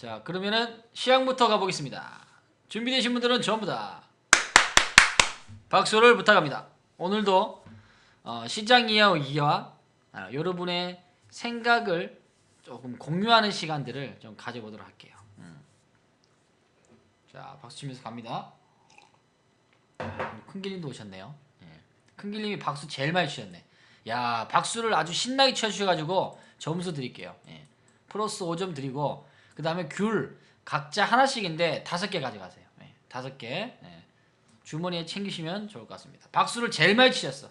자, 그러면은 시향부터 가보겠습니다. 준비되신 분들은 전부 다 박수를 부탁합니다. 오늘도 시장 이야기와 여러분의 생각을 조금 공유하는 시간들을 좀 가져보도록 할게요. 자, 박수 치면서 갑니다. 큰길님도 오셨네요. 예. 큰길님이 박수 제일 많이 치셨네. 야, 박수를 아주 신나게 쳐주셔가지고 점수 드릴게요. 예. 플러스 5점 드리고, 그 다음에 귤 각자 하나씩인데 5개 가져가세요. 예. 5개. 예. 주머니에 챙기시면 좋을 것 같습니다. 박수를 제일 많이 치셨어.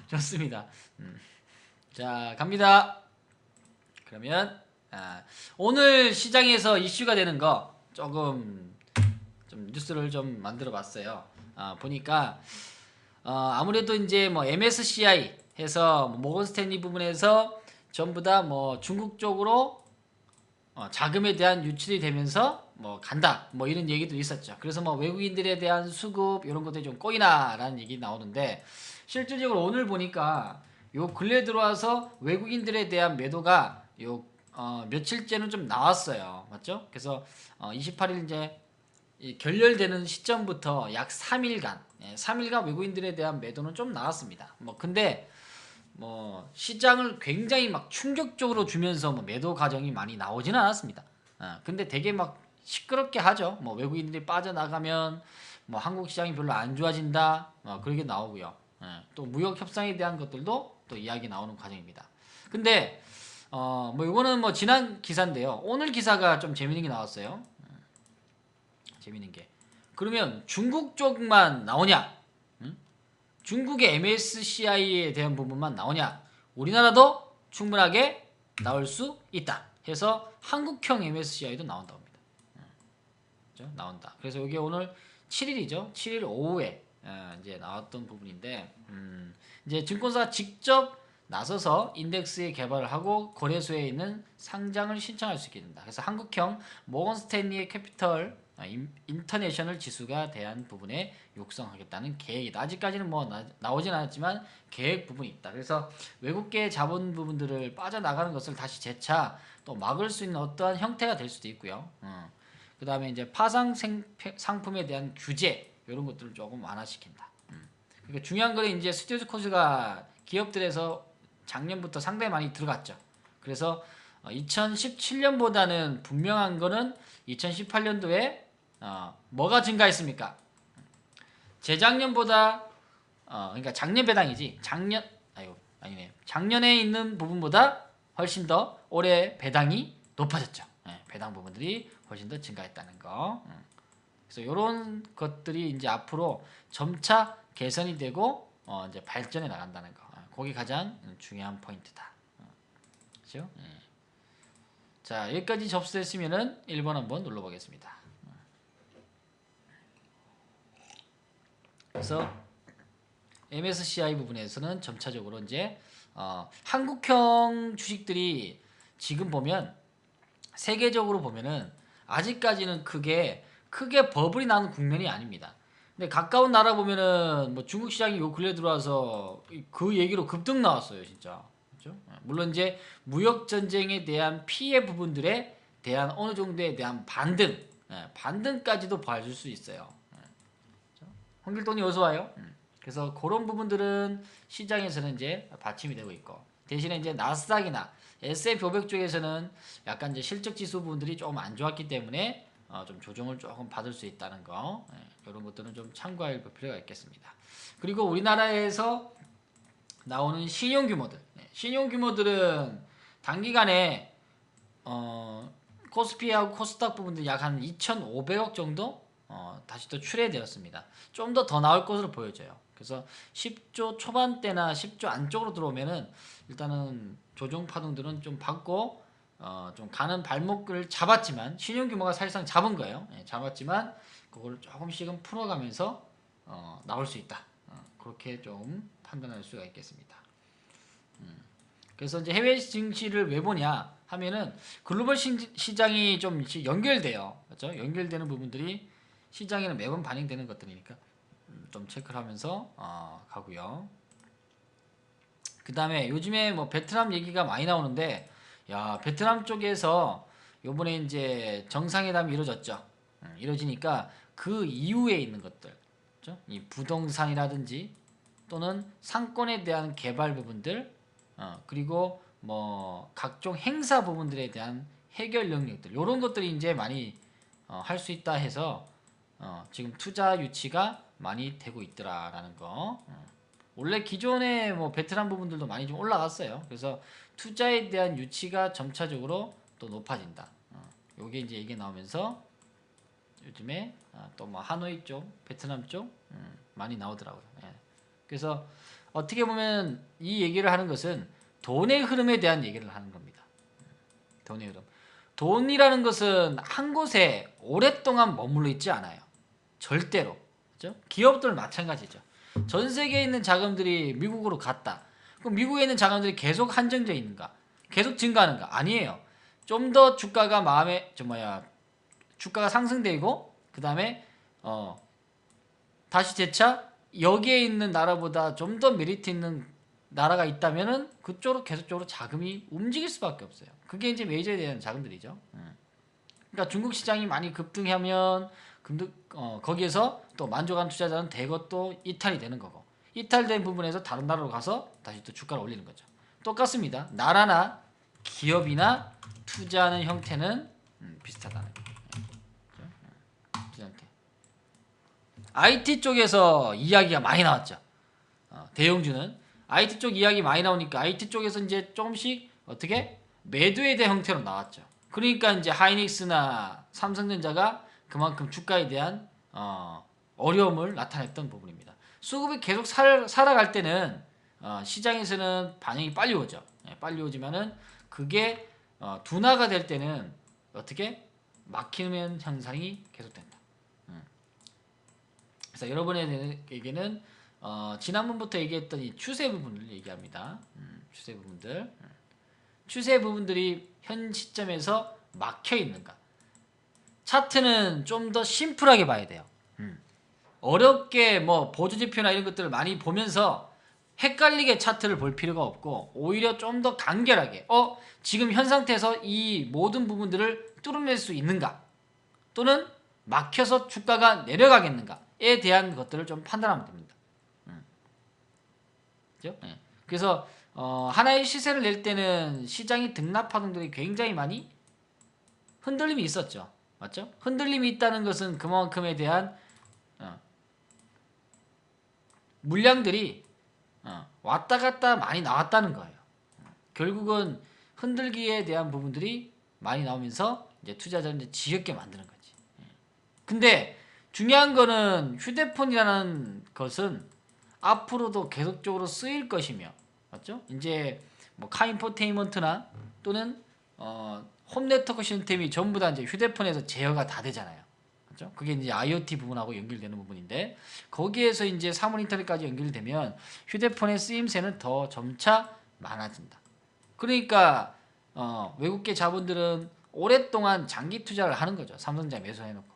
좋습니다. 자, 갑니다. 그러면 오늘 시장에서 이슈가 되는 거 조금 좀 뉴스를 좀 만들어 봤어요. 보니까 아무래도 이제 뭐 MSCI 해서 모건 스탠리 부분에서 전부 다 뭐 중국 쪽으로 자금에 대한 유출이 되면서 뭐 간다 뭐 이런 얘기도 있었죠. 그래서 뭐 외국인들에 대한 수급 이런 것들이 좀 꼬이나라는 얘기 나오는데, 실질적으로 오늘 보니까 요 근래 들어와서 외국인들에 대한 매도가 요 며칠째는 좀 나왔어요. 맞죠? 그래서 28일 이제 이 결렬되는 시점부터 약 3일간 3일간 외국인들에 대한 매도는 좀 나왔습니다. 뭐 근데 뭐 시장을 굉장히 막 충격적으로 주면서 뭐 매도 과정이 많이 나오지는 않았습니다. 근데 되게 막 시끄럽게 하죠. 뭐 외국인들이 빠져나가면 뭐 한국 시장이 별로 안 좋아진다, 그렇게 나오고요. 또 무역 협상에 대한 것들도 또 이야기 나오는 과정입니다. 근데 뭐 이거는 뭐 지난 기사인데요. 오늘 기사가 좀 재밌는 게 나왔어요. 재밌는 게, 그러면 중국 쪽만 나오냐? 중국의 MSCI에 대한 부분만 나오냐? 우리나라도 충분하게 나올 수 있다 해서 한국형 MSCI도 나온다고 합니다. 그렇죠? 나온다. 그래서 이게 오늘 7일이죠. 7일 오후에 이제 나왔던 부분인데, 이제 증권사 직접 나서서 인덱스에 개발을 하고 거래소에 있는 상장을 신청할 수 있게 된다. 그래서 한국형 모건 스탠리의 캐피털 인터내셔널 지수가 대한 부분에 육성하겠다는 계획이다. 아직까지는 뭐 나오진 않았지만 계획 부분이 있다. 그래서 외국계 자본 부분들을 빠져나가는 것을 다시 재차 또 막을 수 있는 어떠한 형태가 될 수도 있고요. 그 다음에 이제 파상 상품에 대한 규제 이런 것들을 조금 완화시킨다. 그러니까 중요한 거는 이제 스튜디오 코스가 기업들에서 작년부터 상당히 많이 들어갔죠. 그래서 2017년보다는 분명한 거는 2018년도에 뭐가 증가했습니까? 재작년보다 그러니까 작년 배당이지, 작년에 있는 부분보다 훨씬 더 올해 배당이 높아졌죠. 배당 부분들이 훨씬 더 증가했다는 거. 그래서 이런 것들이 이제 앞으로 점차 개선이 되고 이제 발전해 나간다는 거. 그게 가장 중요한 포인트다. 그렇죠? 자, 여기까지 접수됐으면은 1번 한번 눌러보겠습니다. 그래서 MSCI 부분에서는 점차적으로 이제 한국형 주식들이 지금 보면 세계적으로 보면은 아직까지는 크게 버블이 나는 국면이 아닙니다. 근데 가까운 나라 보면은 뭐 중국 시장이 요 근래 들어와서 그 얘기로 급등 나왔어요, 진짜. 그렇죠? 물론 이제 무역 전쟁에 대한 피해 부분들에 대한 어느 정도에 대한 반등까지도 봐줄 수 있어요. 그렇죠? 홍길동이 어서 와요. 그래서 그런 부분들은 시장에서는 이제 받침이 되고 있고, 대신에 이제 나스닥이나 S&P 500 쪽에서는 약간 이제 실적 지수 부분들이 조금 안 좋았기 때문에 좀 조정을 조금 받을 수 있다는 거, 이런 것들은 좀 참고할 필요가 있겠습니다. 그리고 우리나라에서 나오는 신용 규모들, 신용 규모들은 단기간에 코스피하고 코스닥 부분들 약 한 2,500억 정도 다시 또 출회되었습니다. 좀 더 나올 것으로 보여져요. 그래서 10조 초반대나 10조 안쪽으로 들어오면은 일단은 조정 파동들은 좀 받고 좀 가는 발목을 잡았지만, 신용 규모가 사실상 잡은 거예요. 잡았지만 그걸 조금씩은 풀어가면서 나올 수 있다. 그렇게 좀 판단할 수가 있겠습니다. 그래서 이제 해외 증시를 왜 보냐 하면은 글로벌 시장이 좀 연결돼요. 그렇죠? 연결되는 부분들이 시장에는 매번 반영되는 것들이니까 좀 체크를 하면서 가고요. 그 다음에 요즘에 뭐 베트남 얘기가 많이 나오는데, 야, 베트남 쪽에서 요번에 이제 정상회담이 이루어졌죠. 이루어지니까 그 이후에 있는 것들, 그렇죠? 이 부동산이라든지 또는 상권에 대한 개발 부분들, 그리고 뭐 각종 행사 부분들에 대한 해결 영역들, 이런 것들이 이제 많이 할 수 있다 해서 지금 투자 유치가 많이 되고 있더라라는 거. 원래 기존에 뭐 베트남 부분들도 많이 좀 올라갔어요. 그래서 투자에 대한 유치가 점차적으로 또 높아진다. 요게 이제 얘기 나오면서 요즘에 또 뭐 하노이 쪽, 베트남 쪽 많이 나오더라고요. 예. 그래서 어떻게 보면 이 얘기를 하는 것은 돈의 흐름에 대한 얘기를 하는 겁니다. 돈의 흐름. 돈이라는 것은 한 곳에 오랫동안 머물러 있지 않아요. 절대로. 그렇죠? 기업들 마찬가지죠. 전 세계에 있는 자금들이 미국으로 갔다. 그럼 미국에 있는 자금들이 계속 한정되어 있는가? 계속 증가하는가? 아니에요. 좀 더 주가가 주가가 상승되고 그 다음에 다시 재차 여기에 있는 나라보다 좀 더 메리트 있는 나라가 있다면은 그쪽으로 계속적으로 자금이 움직일 수밖에 없어요. 그게 이제 메이저에 대한 자금들이죠. 그러니까 중국 시장이 많이 급등하면 거기에서 또 만족한 투자자는 대거 또 이탈이 되는 거고, 이탈된 부분에서 다른 나라로 가서 다시 또 주가를 올리는 거죠. 똑같습니다. 나라나 기업이나 투자하는 형태는 비슷하다는 거예요. 투자 형태. IT 쪽에서 이야기가 많이 나왔죠. 대형주는 IT 쪽 이야기 많이 나오니까 IT 쪽에서 이제 조금씩 어떻게 매도에 대한 형태로 나왔죠. 그러니까 이제 하이닉스나 삼성전자가 그만큼 주가에 대한 어려움을 나타냈던 부분입니다. 수급이 계속 살아갈 때는 시장에서는 반영이 빨리 오죠. 빨리 오지만은 그게 둔화가 될 때는 어떻게 막히는 현상이 계속된다. 그래서 여러분에게는 지난번부터 얘기했던 이 추세 부분을 얘기합니다. 추세 부분들. 추세 부분들이 현 시점에서 막혀 있는가? 차트는 좀 더 심플하게 봐야 돼요. 어렵게 뭐 보조지표나 이런 것들을 많이 보면서 헷갈리게 차트를 볼 필요가 없고, 오히려 좀 더 간결하게 지금 현 상태에서 이 모든 부분들을 뚫어낼 수 있는가, 또는 막혀서 주가가 내려가겠는가에 대한 것들을 좀 판단하면 됩니다. 그죠? 네. 그래서 하나의 시세를 낼 때는 시장이 등락파동들이 굉장히 많이 흔들림이 있었죠. 맞죠? 흔들림이 있다는 것은 그만큼에 대한 물량들이 왔다 갔다 많이 나왔다는 거예요. 결국은 흔들기에 대한 부분들이 많이 나오면서 이제 투자자를 이제 지겹게 만드는 거지. 근데 중요한 거는 휴대폰이라는 것은 앞으로도 계속적으로 쓰일 것이며, 맞죠? 이제 뭐 카인포테인먼트나 또는 홈 네트워크 시스템이 전부 다 이제 휴대폰에서 제어가 다 되잖아요. 그렇죠? 그게 이제 IoT 부분하고 연결되는 부분인데, 거기에서 이제 사물 인터넷까지 연결되면 휴대폰의 쓰임새는 더 점차 많아진다. 그러니까 외국계 자본들은 오랫동안 장기 투자를 하는 거죠. 삼성전자 매수해놓고.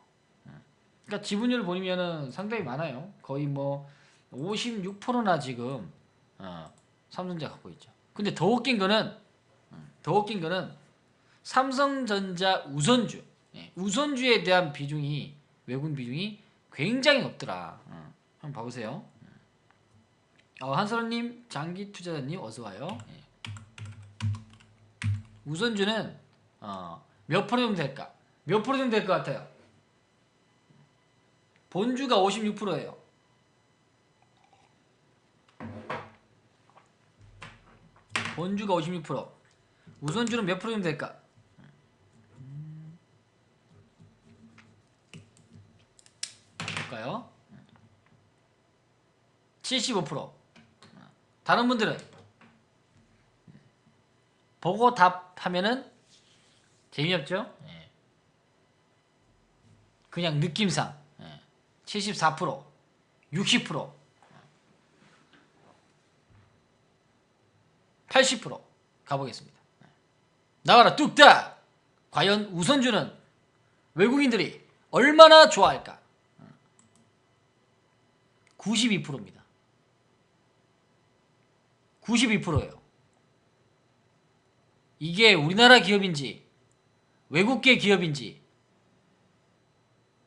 그러니까 지분율 보면은 상당히 많아요. 거의 뭐 56%나 지금 삼성전자 갖고 있죠. 근데 더 웃긴 거는 삼성전자 우선주, 우선주에 대한 비중이, 외국 비중이 굉장히 높더라. 한번 봐보세요. 한솔님, 장기 투자자님 어서 와요. 우선주는 몇 프로 정도 될까? 몇 프로 정도 될 것 같아요? 본주가 56%예요. 본주가 56%. 우선주는 몇 프로 정도 될까? 볼까요? 75%. 다른 분들은 보고 답하면은 재미없죠? 그냥 느낌상 74%, 60%, 80% 가보겠습니다. 나와라 뚝딱! 과연 우선주는 외국인들이 얼마나 좋아할까? 92%입니다. 92%예요. 이게 우리나라 기업인지 외국계 기업인지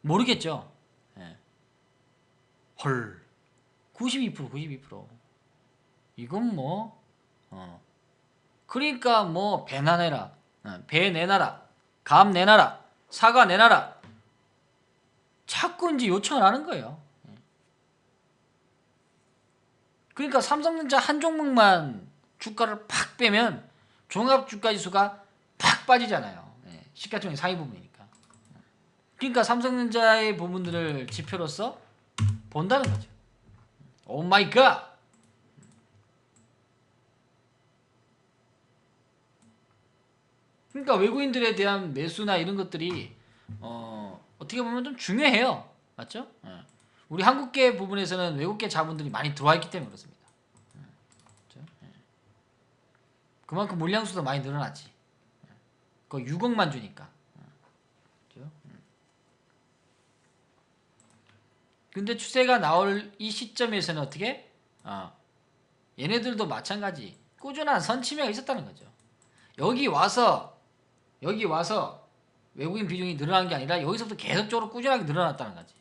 모르겠죠. 예. 헐, 92%, 92%. 이건 뭐, 그러니까 뭐 배나 내라, 배 내놔라, 감 내놔라, 사과 내놔라. 자꾸 이제 요청을 하는 거예요. 그러니까 삼성전자 한 종목만 주가를 팍 빼면 종합주가지수가 팍 빠지잖아요. 시가총액 상위 부분이니까. 그러니까 삼성전자의 부분들을 지표로서 본다는 거죠. 오 마이 갓! 그러니까 외국인들에 대한 매수나 이런 것들이 어떻게 보면 좀 중요해요. 맞죠? 우리 한국계 부분에서는 외국계 자본들이 많이 들어와 있기 때문에 그렇습니다. 그렇죠? 그만큼 물량수도 많이 늘어났지. 그 6억만 주니까. 그렇죠? 근데 추세가 나올 이 시점에서는 어떻게? 얘네들도 마찬가지 꾸준한 선침해가 있었다는 거죠. 여기 와서 외국인 비중이 늘어난 게 아니라 여기서부터 계속적으로 꾸준하게 늘어났다는 거지.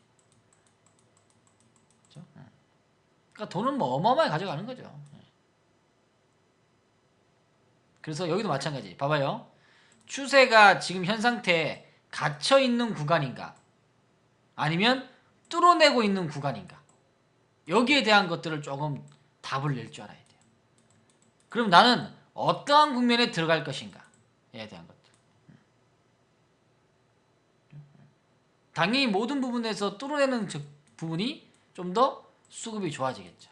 그렇죠? 그러니까 돈은 뭐 어마어마하게 가져가는 거죠. 그래서 여기도 마찬가지. 봐봐요. 추세가 지금 현 상태에 갇혀 있는 구간인가? 아니면 뚫어내고 있는 구간인가? 여기에 대한 것들을 조금 답을 낼 줄 알아야 돼요. 그럼 나는 어떠한 국면에 들어갈 것인가에 대한 것들. 당연히 모든 부분에서 뚫어내는 부분이 좀 더 수급이 좋아지겠죠.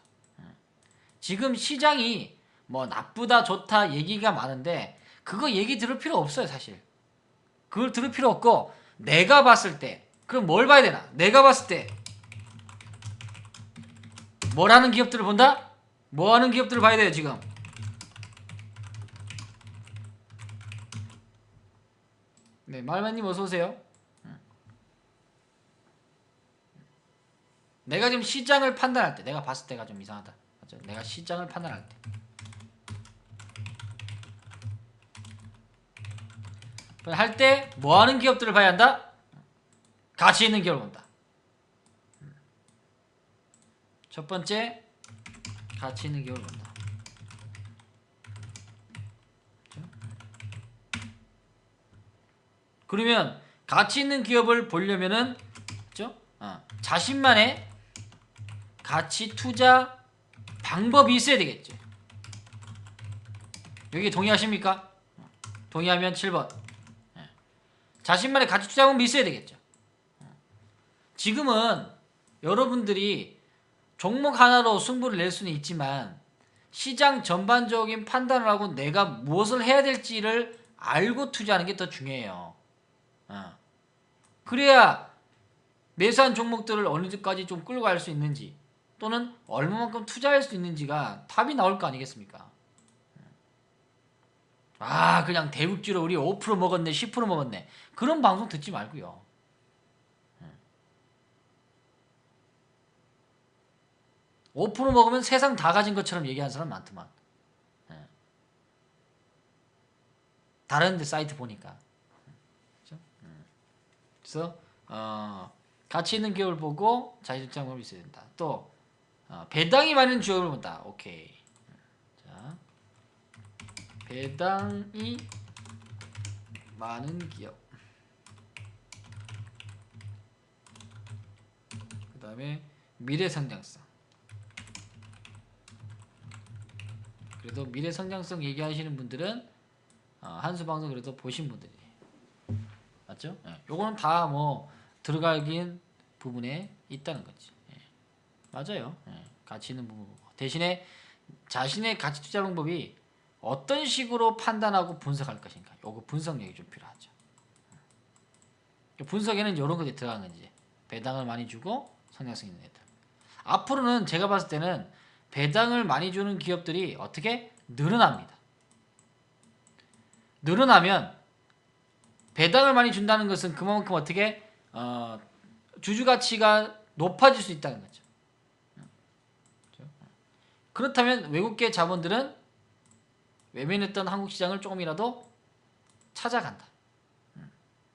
지금 시장이 뭐 나쁘다 좋다 얘기가 많은데 그거 얘기 들을 필요 없어요. 사실 그걸 들을 필요 없고 내가 봤을 때 그럼 뭘 봐야 되나? 내가 봤을 때 뭘 하는 기업들을 본다? 뭐 하는 기업들을 봐야 돼요. 지금 네, 말만님 어서오세요. 내가 지금 시장을 판단할 때 내가 봤을 때가 좀 이상하다. 맞죠? 내가 시장을 판단할 때 할 때 뭐 하는 기업들을 봐야 한다? 가치 있는 기업을 본다. 첫 번째 가치 있는 기업을 본다. 그렇죠? 그러면 가치 있는 기업을 보려면은 그렇죠? 자신만의 가치 투자 방법이 있어야 되겠죠. 여기 동의하십니까? 동의하면 7번. 자신만의 가치 투자 방법이 있어야 되겠죠. 지금은 여러분들이 종목 하나로 승부를 낼 수는 있지만 시장 전반적인 판단을 하고 내가 무엇을 해야 될지를 알고 투자하는 게 더 중요해요. 그래야 매수한 종목들을 어느 정도까지 좀 끌고 갈 수 있는지 또는 얼마만큼 투자할 수 있는지가 답이 나올 거 아니겠습니까? 그냥 대북지로 우리 5% 먹었네 10% 먹었네 그런 방송 듣지 말고요. 5% 먹으면 세상 다 가진 것처럼 얘기하는 사람 많더만. 다른 데 사이트 보니까. 그렇죠? 그래서 가치 있는 기업을 보고 자기주장 방법이 있어야 된다. 또 배당이 많은 기업을 본다. 오케이. 자, 배당이 많은 기업. 그 다음에 미래 성장성. 그래도 미래 성장성 얘기하시는 분들은 한수 방송 그래도 보신 분들이 맞죠? 요거는 다 뭐 들어가긴 부분에 있다는 거지. 맞아요. 가치 있는 부분. 대신에 자신의 가치 투자 방법이 어떤 식으로 판단하고 분석할 것인가. 요거 분석력이 좀 필요하죠. 분석에는 이런 것들이 들어가는 거지. 배당을 많이 주고 성장성 있는 애들. 앞으로는 제가 봤을 때는 배당을 많이 주는 기업들이 어떻게 늘어납니다. 늘어나면 배당을 많이 준다는 것은 그만큼 어떻게 주주 가치가 높아질 수 있다는 거죠. 그렇다면 외국계 자본들은 외면했던 한국 시장을 조금이라도 찾아간다.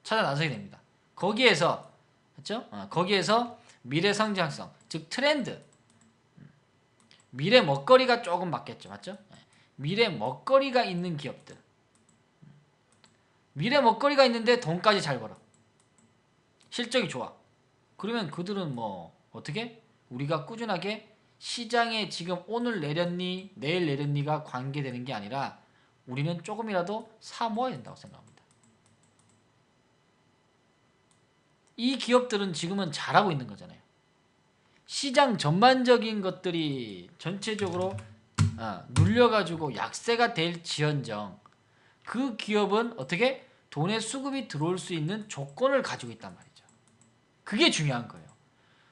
찾아 나서게 됩니다. 거기에서 그렇죠? 거기에서 미래 성장성, 즉 트렌드, 미래 먹거리가 조금 맞겠죠, 맞죠? 미래 먹거리가 있는 기업들, 미래 먹거리가 있는데 돈까지 잘 벌어, 실적이 좋아. 그러면 그들은 뭐 어떻게? 우리가 꾸준하게 시장에 지금 오늘 내렸니 내일 내렸니가 관계되는 게 아니라 우리는 조금이라도 사 모아야 된다고 생각합니다. 이 기업들은 지금은 잘하고 있는 거잖아요. 시장 전반적인 것들이 전체적으로 눌려가지고 약세가 될지언정 그 기업은 어떻게 돈의 수급이 들어올 수 있는 조건을 가지고 있단 말이죠. 그게 중요한 거예요.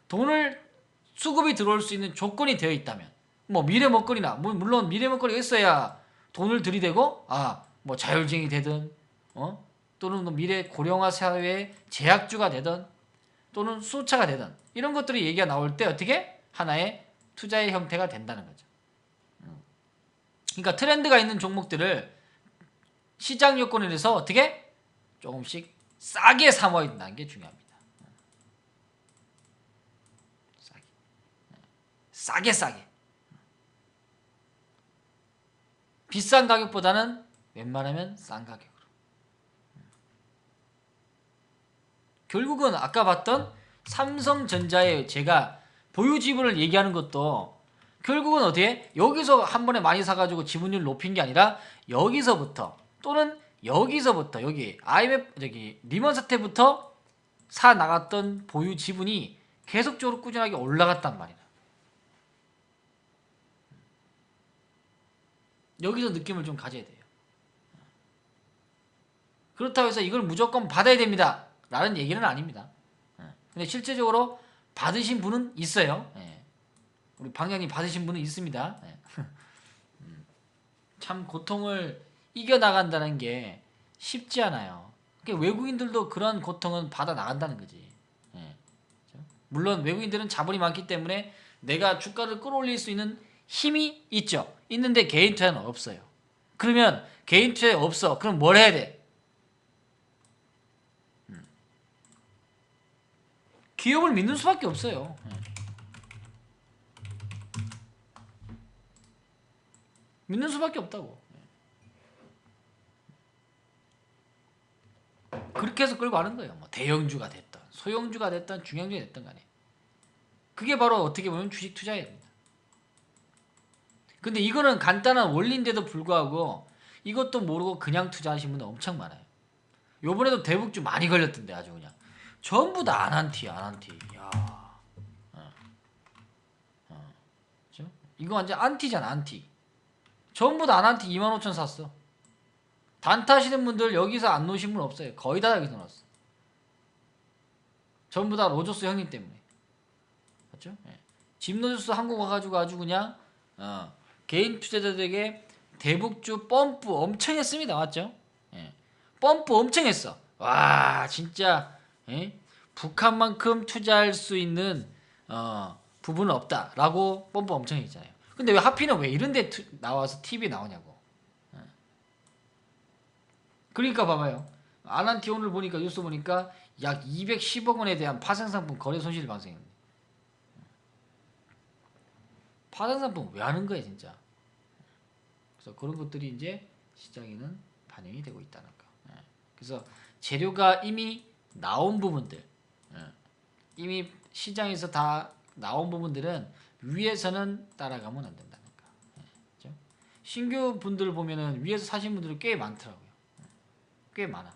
돈을 수급이 들어올 수 있는 조건이 되어 있다면 뭐 미래 먹거리나 물론 미래 먹거리가 있어야 돈을 들이대고 뭐 자율주행이 되든 또는 미래 고령화 사회의 제약주가 되든 또는 수차가 되든 이런 것들이 얘기가 나올 때 어떻게 하나의 투자의 형태가 된다는 거죠. 그러니까 트렌드가 있는 종목들을 시장 요건에 대해서 어떻게 조금씩 싸게 사 모아야 된다는 게 중요합니다. 싸게 비싼 가격보다는 웬만하면 싼 가격으로. 결국은 아까 봤던 삼성전자의 제가 보유 지분을 얘기하는 것도 결국은 어떻게 여기서 한 번에 많이 사가지고 지분율 높인 게 아니라 여기서부터 또는 여기서부터 여기 IMF 리먼 사태부터 사 나갔던 보유 지분이 계속적으로 꾸준하게 올라갔단 말이야. 여기서 느낌을 좀 가져야 돼요. 그렇다고 해서 이걸 무조건 받아야 됩니다 라는 얘기는 아닙니다. 근데 실제적으로 받으신 분은 있어요. 우리 방장님 받으신 분은 있습니다. 참 고통을 이겨나간다는 게 쉽지 않아요. 그러니까 외국인들도 그런 고통은 받아 나간다는 거지. 물론 외국인들은 자본이 많기 때문에 내가 주가를 끌어올릴 수 있는 힘이 있죠. 있는데 개인 투자는 없어요. 그러면 개인 투자에 없어. 그럼 뭘 해야 돼? 기업을 믿는 수밖에 없어요. 믿는 수밖에 없다고. 그렇게 해서 끌고 가는 거예요. 뭐 대형주가 됐든 소형주가 됐든 중형주가 됐든 간에. 그게 바로 어떻게 보면 주식 투자입니다. 근데 이거는 간단한 원리인데도 불구하고 이것도 모르고 그냥 투자하신 분들 엄청 많아요. 요번에도 대북주 많이 걸렸던데 아주 그냥. 전부 다 안한티. 야. 그렇죠? 이거 완전 안티잖아, 안티. 전부 다 안한티 25,000 샀어. 단타 하시는 분들 여기서 안 놓으신 분 없어요. 거의 다 여기서 넣었어. 전부 다 로저스 형님 때문에. 맞죠? 집 로저스 한국 와가지고 아주 그냥 개인 투자자들에게 대북주 펌프 엄청 했습니다. 맞죠? 펌프 엄청 했어. 와 진짜 북한만큼 투자할 수 있는 부분은 없다라고 펌프 엄청 했잖아요. 근데 왜 하필은 왜 이런데 나와서 TV 나오냐고. 그러니까 봐봐요. 아난티 오늘 보니까 뉴스 보니까 약 210억 원에 대한 파생상품 거래 손실이 발생했네. 파생상품 왜 하는 거야 진짜. 그래서 그런 것들이 이제 시장에는 반영이 되고 있다는 거. 그래서 재료가 이미 나온 부분들, 이미 시장에서 다 나온 부분들은 위에서는 따라가면 안 된다는 거. 그렇죠? 신규 분들 보면은 위에서 사신 분들이 꽤 많더라고요. 꽤 많아.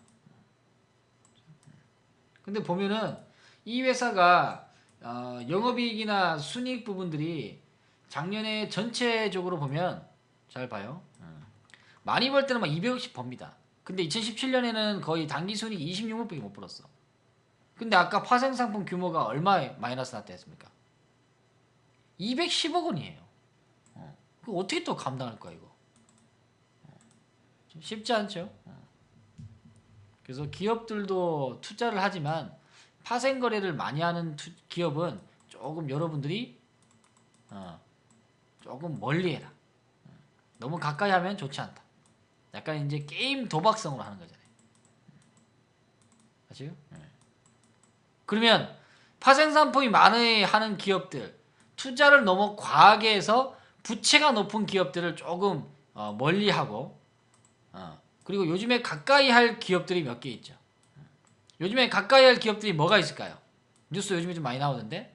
근데 보면은 이 회사가 영업이익이나 순이익 부분들이 작년에 전체적으로 보면 잘 봐요. 많이 벌 때는 막 200억씩 법니다. 근데 2017년에는 거의 당기 순이익 26억밖에 못 벌었어. 근데 아까 파생상품 규모가 얼마 마이너스 났다 했습니까? 210억 원이에요. 그거 어떻게 또 감당할 거야 이거? 쉽지 않죠? 그래서 기업들도 투자를 하지만 파생 거래를 많이 하는 기업은 조금 여러분들이 조금 멀리 해라. 너무 가까이 하면 좋지 않다. 약간 이제 게임 도박성으로 하는 거잖아요. 아시죠? 그러면 파생상품이 많이 하는 기업들, 투자를 너무 과하게 해서 부채가 높은 기업들을 조금 멀리하고, 그리고 요즘에 가까이 할 기업들이 몇 개 있죠. 요즘에 가까이 할 기업들이 뭐가 있을까요? 뉴스 요즘에 좀 많이 나오던데.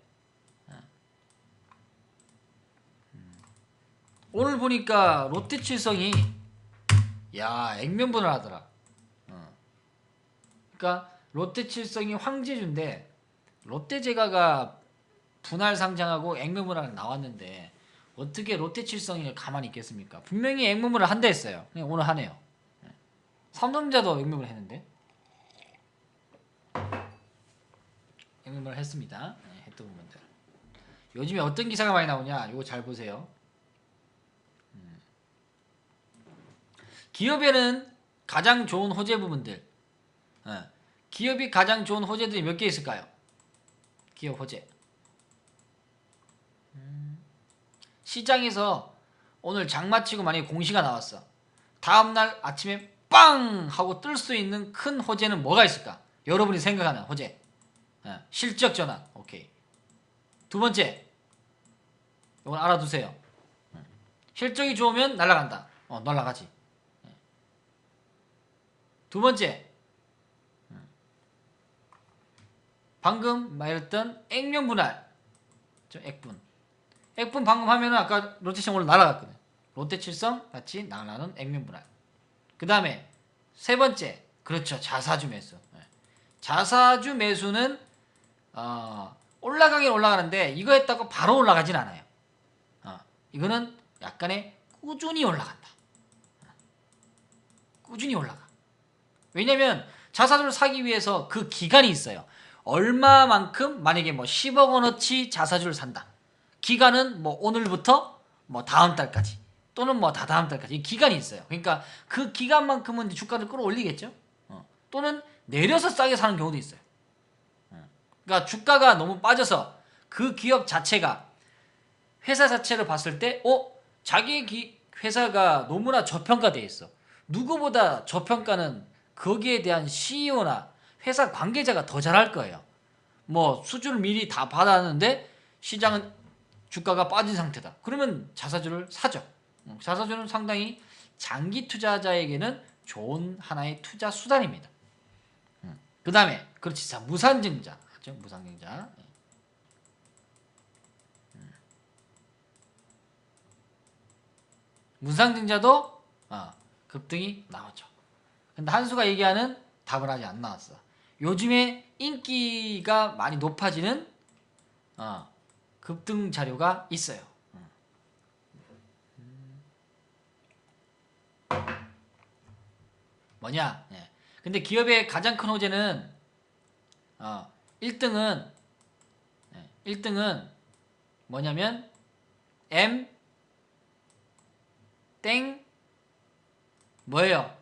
오늘 보니까 롯데칠성이 액면분할 하더라. 그러니까 롯데칠성이 황제주인데 롯데제과가 분할 상장하고 액면분할 나왔는데 어떻게 롯데칠성이 가만히 있겠습니까? 분명히 액면분할 한다 했어요. 그냥 오늘 하네요. 삼성전자도 액면분할 했는데 액면분할 했습니다. 했던 부분들. 요즘에 어떤 기사가 많이 나오냐? 이거 잘 보세요. 기업에는 가장 좋은 호재 부분들. 기업이 가장 좋은 호재들이 몇 개 있을까요? 기업 호재. 시장에서 오늘 장마치고 만약에 공시가 나왔어. 다음날 아침에 빵! 하고 뜰 수 있는 큰 호재는 뭐가 있을까? 여러분이 생각하는 호재. 실적 전환. 오케이. 두 번째. 이건 알아두세요. 실적이 좋으면 날아간다. 날아가지. 두 번째. 방금 말했던 액면 분할. 액분. 액분 방금 하면은 아까 롯데칠성 오늘 날아갔거든. 롯데칠성 같이 날아가는 액면 분할. 그 다음에 세 번째. 그렇죠. 자사주 매수. 자사주 매수는 올라가긴 올라가는데 이거 했다고 바로 올라가진 않아요. 이거는 약간의 꾸준히 올라간다. 꾸준히 올라가. 왜냐면 자사주를 사기 위해서 그 기간이 있어요. 얼마만큼 만약에 뭐 10억 원어치 자사주를 산다. 기간은 뭐 오늘부터 뭐 다음 달까지 또는 뭐 다다음 달까지 이 기간이 있어요. 그러니까 그 기간만큼은 주가를 끌어올리겠죠. 또는 내려서 싸게 사는 경우도 있어요. 그러니까 주가가 너무 빠져서 그 기업 자체가 회사 자체를 봤을 때 자기 회사가 너무나 저평가돼 있어. 누구보다 저평가는 거기에 대한 CEO나 회사 관계자가 더 잘할 거예요. 뭐 수주를 미리 다 받았는데 시장은 주가가 빠진 상태다. 그러면 자사주를 사죠. 자사주는 상당히 장기 투자자에게는 좋은 하나의 투자 수단입니다. 그 다음에 그렇지, 자 무상증자. 그렇죠? 무상증자. 무상증자도 급등이 나오죠. 근데 한수가 얘기하는 답은 아직 안 나왔어. 요즘에 인기가 많이 높아지는 급등 자료가 있어요. 뭐냐? 근데 기업의 가장 큰 호재는 1등은 뭐냐면 M 땡 뭐예요?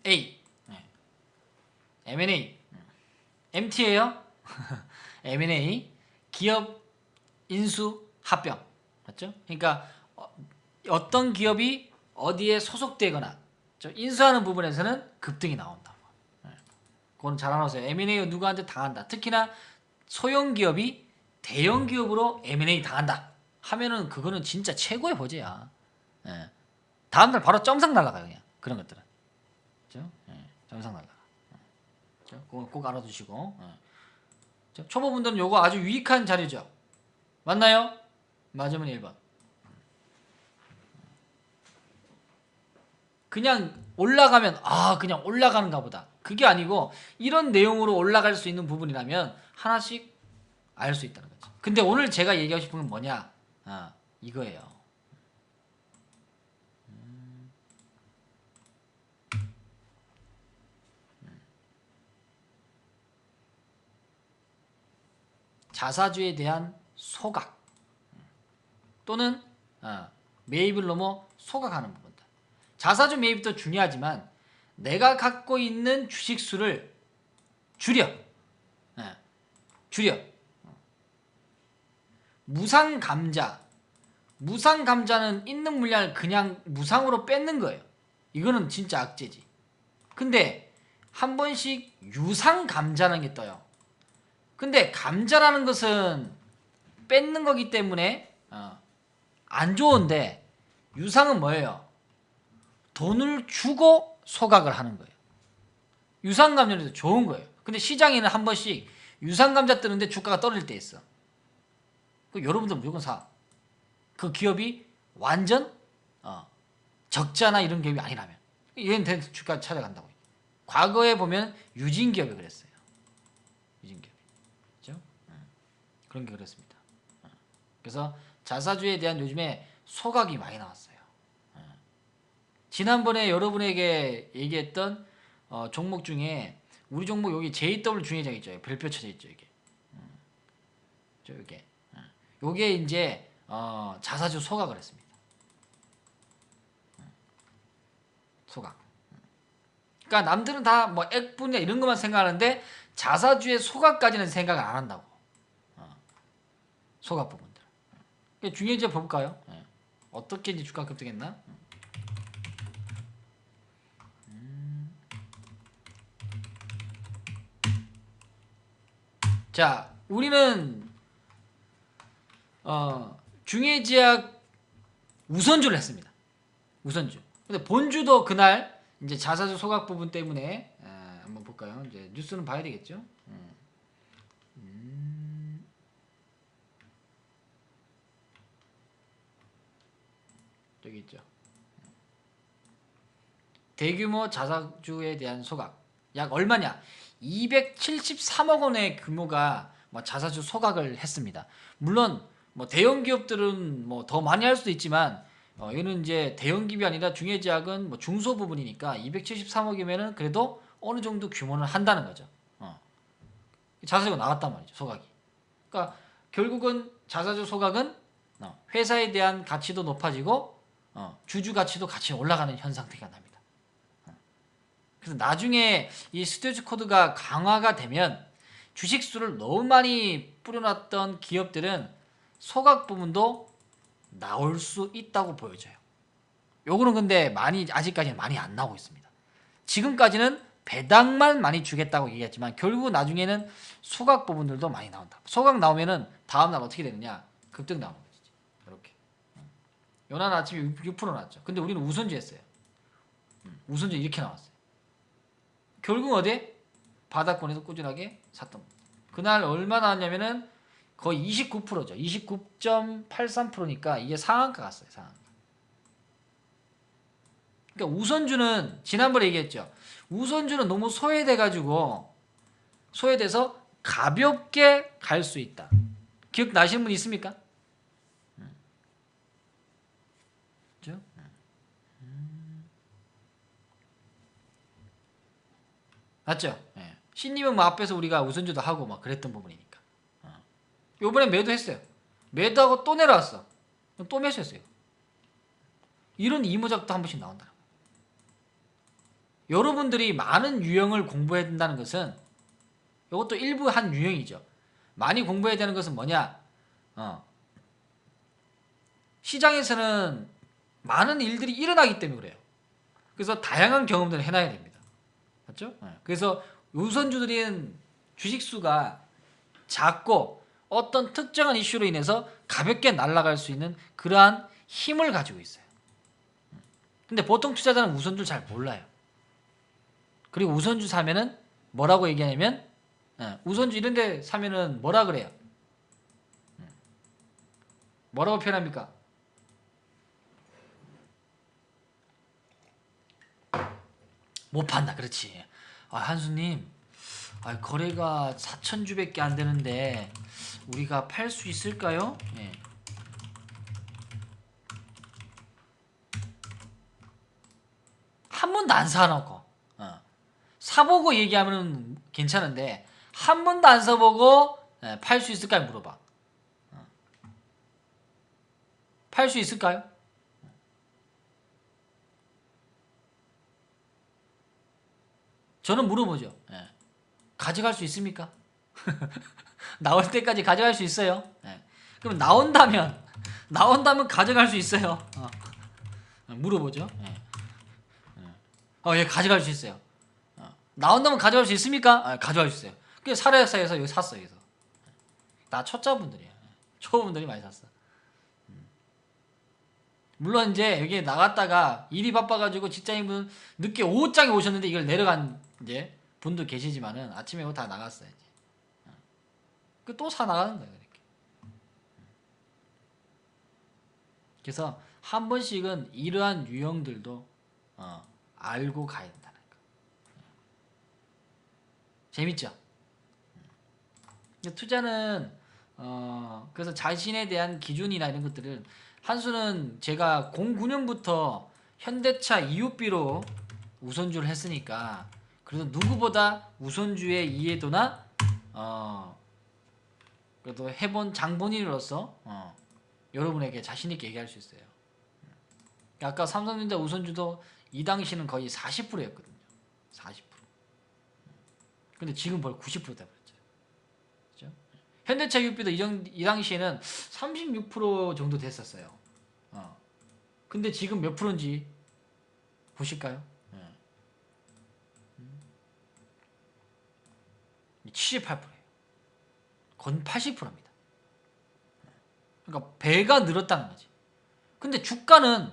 A. M&A. MT예요. M&A 기업 인수 합병. 맞죠? 그러니까 어떤 기업이 어디에 소속되거나 인수하는 부분에서는 급등이 나온다. 그건 잘 알아보세요. M&A 누구한테 당한다. 특히나 소형 기업이 대형 기업으로 M&A 당한다 하면은 그거는 진짜 최고의 호재야. 다음날 바로 점상 날라가요. 그냥 그런 것들은. 그렇죠? 점상 날라가. 그건 꼭 알아두시고. 초보분들은 요거 아주 유익한 자료죠. 맞나요? 맞으면 1번. 그냥 올라가면 그냥 올라가는가 보다. 그게 아니고 이런 내용으로 올라갈 수 있는 부분이라면 하나씩 알 수 있다는 거지. 근데 오늘 제가 얘기하고 싶은 건 뭐냐? 이거예요. 자사주에 대한 소각 또는 매입을 넘어 소각하는 부분들. 자사주 매입도 중요하지만 내가 갖고 있는 주식수를 줄여. 줄여. 무상감자는 있는 물량을 그냥 무상으로 뺏는 거예요. 이거는 진짜 악재지. 근데 한 번씩 유상감자라는 게 떠요. 근데 감자라는 것은 뺏는 거기 때문에 안 좋은데, 유상은 뭐예요? 돈을 주고 소각을 하는 거예요. 유상감자는 좋은 거예요. 근데 시장에는 한 번씩 유상감자 뜨는데 주가가 떨어질 때 있어. 여러분들 무조건 사. 그 기업이 완전 적자나 이런 기업이 아니라면 얘는 주가 찾아간다고. 과거에 보면 유진기업이 그랬어요. 유진기업, 그렇죠? 그런 게 그렇습니다. 그래서 자사주에 대한 요즘에 소각이 많이 나왔어요. 지난번에 여러분에게 얘기했던 종목 중에 우리 종목 여기 JW 중회장 있죠. 별표 쳐져 있죠. 이게 요게 이제 자사주 소각을 했습니다. 소각. 그러니까 남들은 다 뭐 액분야 이런 것만 생각하는데 자사주의 소각까지는 생각을 안 한다고. 소각 부분들. 중요한지 볼까요? 어떻게 이제 주가 급등했나? 자, 우리는 중해제약 우선주를 했습니다. 우선주. 근데 본주도 그날 이제 자사주 소각 부분 때문에 한번 볼까요? 이제 뉴스는 봐야 되겠죠. 여기 있죠. 대규모 자사주에 대한 소각 약 얼마냐? 273억 원의 규모가 자사주 소각을 했습니다. 물론 뭐 대형 기업들은 뭐 더 많이 할 수도 있지만 이거는 이제 대형 기업이 아니라 중해제약은 뭐 중소 부분이니까 273억이면은 그래도 어느 정도 규모는 한다는 거죠. 자사주가 나왔단 말이죠. 소각이. 그러니까 결국은 자사주 소각은 회사에 대한 가치도 높아지고 주주 가치도 같이 올라가는 현 상태가 납니다. 그래서 나중에 이 스튜어드 코드가 강화가 되면 주식수를 너무 많이 뿌려놨던 기업들은 소각 부분도 나올 수 있다고 보여져요. 요거는 근데 아직까지는 많이 안 나오고 있습니다. 지금까지는 배당만 많이 주겠다고 얘기했지만 결국 나중에는 소각 부분들도 많이 나온다. 소각 나오면은 다음날 어떻게 되느냐? 급등 나오는 거지. 이렇게. 요날 아침에 6% 나왔죠. 근데 우리는 우선주 했어요. 우선주 이렇게 나왔어요. 결국 어디? 바닥권에서 꾸준하게 샀던 겁니다. 그날 얼마 나왔냐면은 거의 29%죠. 29.83%니까 이게 상한가 갔어요. 상한가. 그러니까 우선주는 지난번에 얘기했죠. 우선주는 너무 소외돼서 가볍게 갈 수 있다. 기억나시는 분 있습니까? 그렇죠? 맞죠? 예. 신님은 뭐 앞에서 우리가 우선주도 하고 막 그랬던 부분이니까. 요번에 매도했어요. 매도하고 또 내려왔어. 또 매수했어요. 이런 이모작도 한 번씩 나온다. 여러분들이 많은 유형을 공부해야 된다는 것은 이것도 일부 한 유형이죠. 많이 공부해야 되는 것은 뭐냐? 시장에서는 많은 일들이 일어나기 때문에 그래요. 그래서 다양한 경험들을 해놔야 됩니다. 맞죠? 그래서 우선주들은 주식수가 작고 어떤 특정한 이슈로 인해서 가볍게 날아갈 수 있는 그러한 힘을 가지고 있어요. 근데 보통 투자자는 우선주를 잘 몰라요. 그리고 우선주 사면은 뭐라고 얘기하냐면 우선주 이런 데 사면은 뭐라 그래요? 뭐라고 표현합니까? 못 판다. 그렇지. 한수님, 거래가 4,000주밖에 안 되는데 우리가 팔 수 있을까요? 예. 한 번도 안 사놓고 사보고 얘기하면 괜찮은데 한 번도 안 사보고 팔 수 있을까요? 물어봐. 팔 수 있을까요? 저는 물어보죠. 가져갈 수 있습니까? 나올 때까지 가져갈 수 있어요. 그럼 나온다면 가져갈 수 있어요. 물어보죠. 예, 가져갈 수 있어요. 나온다면 가져갈 수 있습니까? 가져갈 수 있어요. 그래서 사례사에서 여기 샀어요. 여기서. 다 초짜분들이에요. 초보분들이 많이 샀어. 물론 이제 여기 나갔다가 일이 바빠가지고 직장인분 늦게 오후장에 오셨는데 이걸 내려간 이제 분도 계시지만은 아침에 이거 다 나갔어요. 이제. 그 또 사 나가는 거예요. 이렇게. 그래서 한 번씩은 이러한 유형들도 알고 가야 된다는 거. 재밌죠? 투자는 그래서 자신에 대한 기준이나 이런 것들을 한수는 제가 09년부터 현대차 EUB로 우선주를 했으니까 그래도 누구보다 우선주의 이해도나 그래도 해본 장본인으로서 여러분에게 자신있게 얘기할 수 있어요. 아까 삼성전자 우선주도 이 당시는 거의 40%였거든요. 40%. 근데 지금 벌써 90% 돼버렸죠. 그죠? 현대차 EUB도 이 당시에는 36% 정도 됐었어요. 근데 지금 몇 프로인지 보실까요? 78%예요. 건 80%입니다. 그러니까 배가 늘었다는 거지. 근데 주가는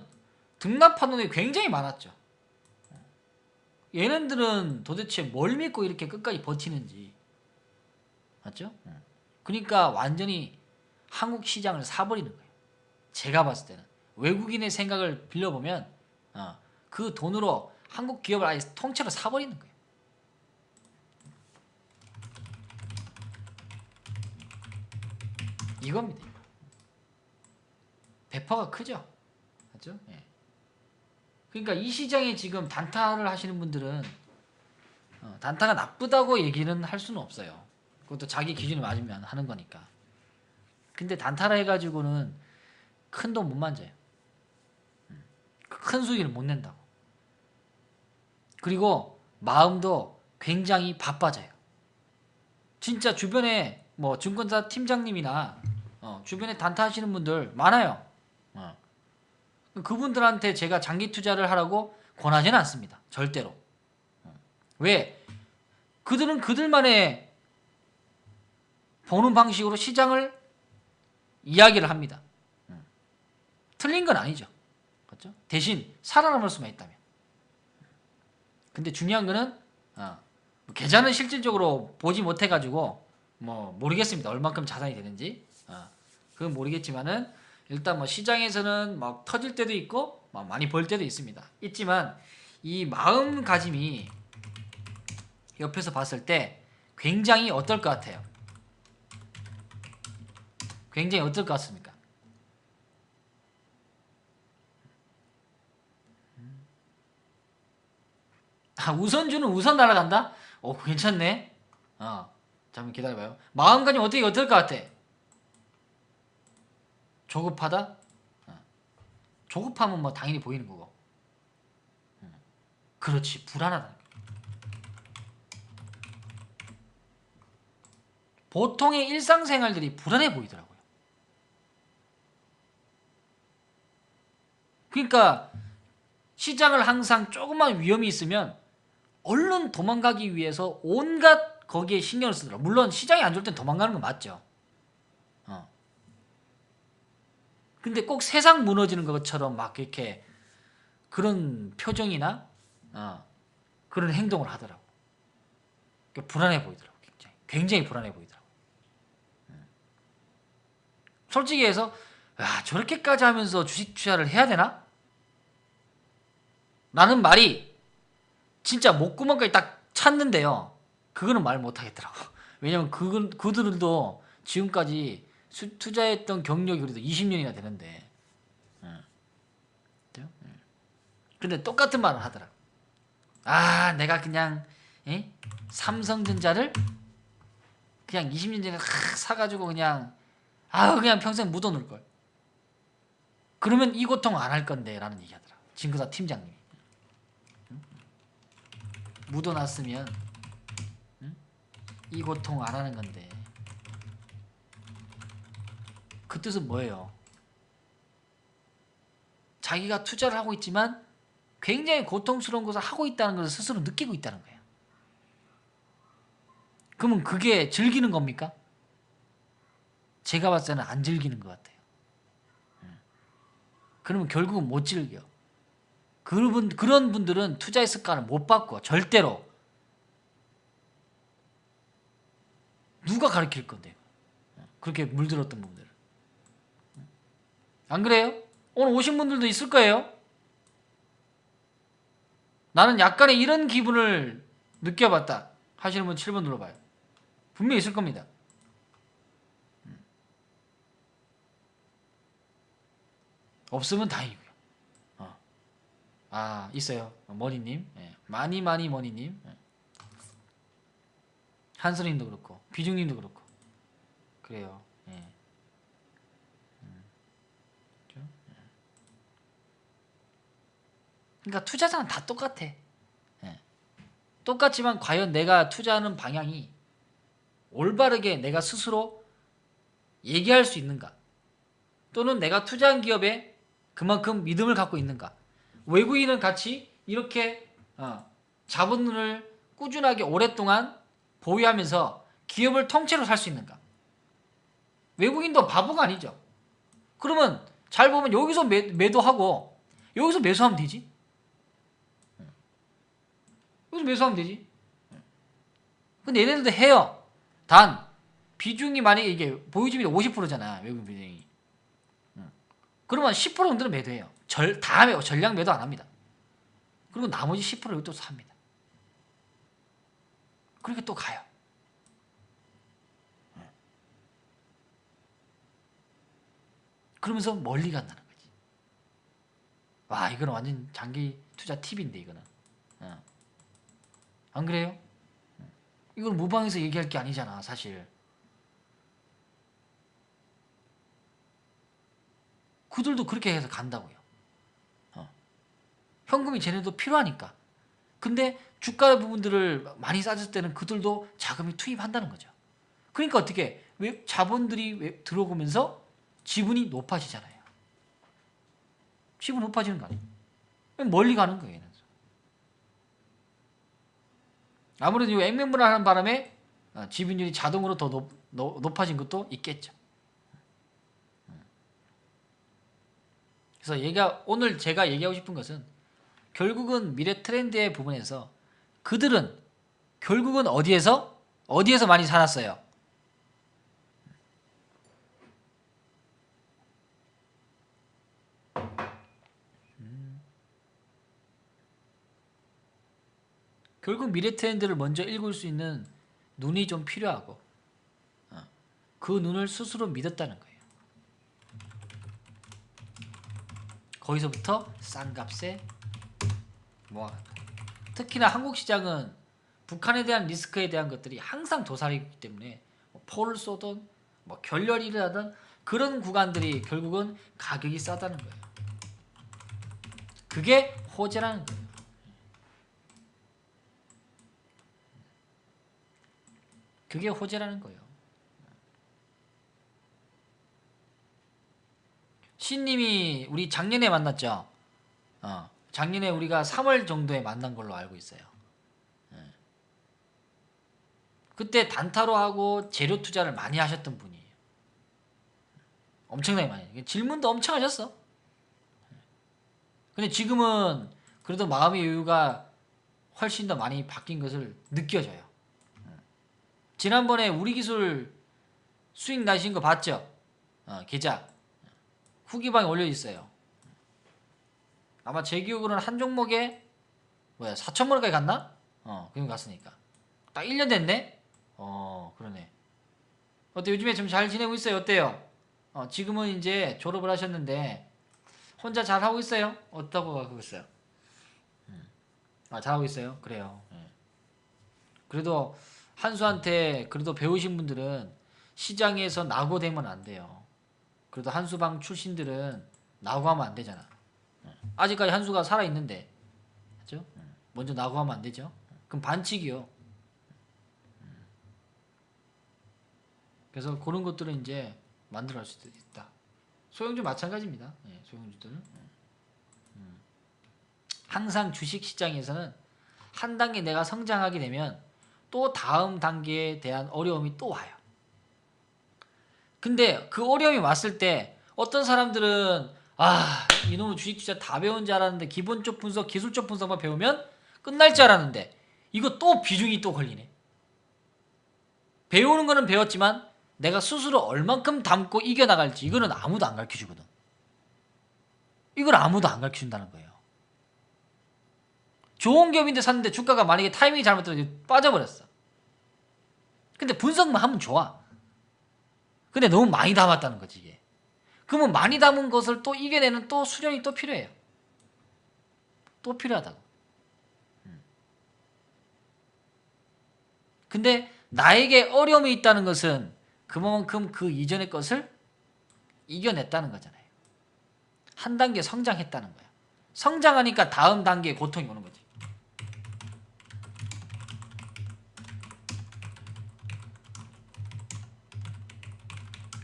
등락하는 게 굉장히 많았죠. 얘네들은 도대체 뭘 믿고 이렇게 끝까지 버티는지. 맞죠? 그러니까 완전히 한국 시장을 사버리는 거예요. 제가 봤을 때는. 외국인의 생각을 빌려보면 그 돈으로 한국 기업을 아예 통째로 사버리는 거예요. 이겁니다. 배퍼가 크죠? 맞죠? 예. 그러니까 이 시장에 지금 단타를 하시는 분들은 단타가 나쁘다고 얘기는 할 수는 없어요. 그것도 자기 기준에 맞으면 하는 거니까. 근데 단타라 해가지고는 큰 돈 못 만져요. 큰 수익을 못 낸다고. 그리고 마음도 굉장히 바빠져요. 진짜 주변에 뭐 증권사 팀장님이나 주변에 단타 하시는 분들 많아요. 그분들한테 제가 장기 투자를 하라고 권하지는 않습니다. 절대로. 왜? 그들은 그들만의 보는 방식으로 시장을 이야기를 합니다. 틀린 건 아니죠. 그렇죠? 대신 살아남을 수만 있다면. 근데 중요한 거는 계좌는 실질적으로 보지 못해가지고 뭐 모르겠습니다. 얼만큼 자산이 되는지. 그건 모르겠지만은 일단 뭐 시장에서는 막 터질 때도 있고 막 많이 벌 때도 있습니다. 있지만 이 마음가짐이 옆에서 봤을 때 굉장히 어떨 것 같아요? 굉장히 어떨 것 같습니까? 우선주는 우선 날아간다? 괜찮네. 잠깐 기다려봐요. 마음가짐 어떨 것 같아? 조급하다? 조급하면 뭐 당연히 보이는 거고. 그렇지, 불안하다. 보통의 일상생활들이 불안해 보이더라고요. 그러니까 시장을 항상 조금만 위험이 있으면 얼른 도망가기 위해서 온갖 거기에 신경을 쓰더라고요. 물론 시장이 안 좋을 땐 도망가는 건 맞죠. 근데 꼭 세상 무너지는 것처럼 막 이렇게 그런 표정이나 그런 행동을 하더라고. 그러니까 불안해 보이더라고. 굉장히 불안해 보이더라고. 솔직히 해서 저렇게까지 하면서 주식 투자를 해야 되나? 라는 말이 진짜 목구멍까지 딱 찼는데요. 그거는 말 못하겠더라고. 왜냐면 그들도 지금까지 투자했던 경력이 그래도 20년이나 되는데. 근데 똑같은 말을 하더라. 내가 그냥 삼성전자를 그냥 20년 전에 사가지고 그냥 평생 묻어놓을 걸. 그러면 이 고통 안 할 건데 라는 얘기 하더라. 증권사 팀장님이. 묻어놨으면 이 고통 안 하는 건데. 그 뜻은 뭐예요? 자기가 투자를 하고 있지만 굉장히 고통스러운 것을 하고 있다는 것을 스스로 느끼고 있다는 거예요. 그러면 그게 즐기는 겁니까? 제가 봤을 때는 안 즐기는 것 같아요. 그러면 결국은 못 즐겨. 그런 분들은 투자의 습관을 못 바꿔. 절대로. 누가 가르칠 건데. 그렇게 물들었던 분들은. 안 그래요? 오늘 오신 분들도 있을 거예요. 나는 약간의 이런 기분을 느껴봤다 하시는 분 7번 눌러봐요. 분명히 있을 겁니다. 없으면 다행이고요. 있어요. 머니님. 예. 많이 머니님. 예. 한선님도 그렇고 비중님도 그렇고 그래요. 예. 그렇죠? 그러니까 투자자는 다 똑같아. 예. 똑같지만 과연 내가 투자하는 방향이 올바르게 내가 스스로 얘기할 수 있는가? 또는 내가 투자한 기업에 그만큼 믿음을 갖고 있는가? 외국인은 같이 이렇게 자본을 꾸준하게 오랫동안 보유하면서 기업을 통째로 살 수 있는가? 외국인도 바보가 아니죠. 그러면 잘 보면 여기서 매도하고 여기서 매수하면 되지. 여기서 매수하면 되지. 근데 얘네들도 해요. 단 비중이 만약에 이게 보유지분이 50%잖아. 외국인 비중이. 그러면 10%는 매도해요. 다음에 전량 매도 안 합니다. 그리고 나머지 10%를 또 삽니다. 그렇게 또 가요. 그러면서 멀리 간다는 거지. 와, 이거는 완전 장기 투자 팁인데 이거는. 안 그래요? 이건 무방에서 얘기할 게 아니잖아, 사실. 그들도 그렇게 해서 간다고요. 현금이 쟤네도 필요하니까. 근데 주가 부분들을 많이 싸졌을 때는 그들도 자금이 투입한다는 거죠. 그러니까 어떻게 자본들이 들어오면서 지분이 높아지잖아요. 지분 높아지는 거 아니에요? 멀리 가는 거예요. 아무래도 이 액면분할 하는 바람에 지분율이 자동으로 더 높아진 것도 있겠죠. 그래서 오늘 제가 얘기하고 싶은 것은 결국은 미래 트렌드의 부분에서 그들은 결국은 어디에서 많이 살았어요. 결국 미래 트렌드를 먼저 읽을 수 있는 눈이 좀 필요하고 그 눈을 스스로 믿었다는 거예요. 거기서부터 싼 값에 모아간다. 특히나 한국 시장은 북한에 대한 리스크에 대한 것들이 항상 도사리기 때문에 포를 쏘든 결렬이를 하든 그런 구간들이 결국은 가격이 싸다는 거예요. 그게 호재라는 거예요. 그게 호재라는 거예요. 신님이 우리 작년에 만났죠. 작년에 우리가 3월 정도에 만난 걸로 알고 있어요. 그때 단타로 하고 재료 투자를 많이 하셨던 분이에요. 엄청나게 많이. 질문도 엄청 하셨어. 근데 지금은 그래도 마음의 여유가 훨씬 더 많이 바뀐 것을 느껴져요. 지난번에 우리 기술 수익 나신 거 봤죠? 계좌 후기방에 올려 있어요. 아마 제 기억으로는 한 종목에 4천만 원까지 갔나? 그럼 갔으니까 딱 1년 됐네. 그러네. 어때 요즘에 좀 잘 지내고 있어요? 어때요? 지금은 이제 졸업을 하셨는데 혼자 잘 하고 있어요? 어떻다고 하고 있어요? 잘하고 있어요? 그래요. 예. 그래도 한수한테 그래도 배우신 분들은 시장에서 낙오되면 안 돼요. 그래도 한수방 출신들은 낙오하면 안 되잖아. 아직까지 한수가 살아있는데 그죠? 먼저 낙오하면 안 되죠. 그럼 반칙이요. 그래서 그런 것들은 이제 만들어갈 수도 있다. 소형주 마찬가지입니다. 소형주들은 항상 주식시장에서는 한 단계 내가 성장하게 되면 또 다음 단계에 대한 어려움이 또 와요. 근데 그 어려움이 왔을 때 어떤 사람들은 이놈의 주식 진짜 다 배운 줄 알았는데 기본적 분석, 기술적 분석만 배우면 끝날 줄 알았는데 이거 또 비중이 또 걸리네. 배우는 거는 배웠지만 내가 스스로 얼만큼 담고 이겨나갈지 이거는 아무도 안 가르쳐주거든. 이걸 아무도 안 가르쳐준다는 거예요. 좋은 기업인데 샀는데 주가가 만약에 타이밍이 잘못되면 빠져버렸어. 근데 분석만 하면 좋아. 근데 너무 많이 담았다는 거지 이게. 그러면 많이 담은 것을 또 이겨내는 또 수련이 또 필요해요. 또 필요하다고. 근데 나에게 어려움이 있다는 것은 그만큼 그 이전의 것을 이겨냈다는 거잖아요. 한 단계 성장했다는 거야. 성장하니까 다음 단계에 고통이 오는 거지.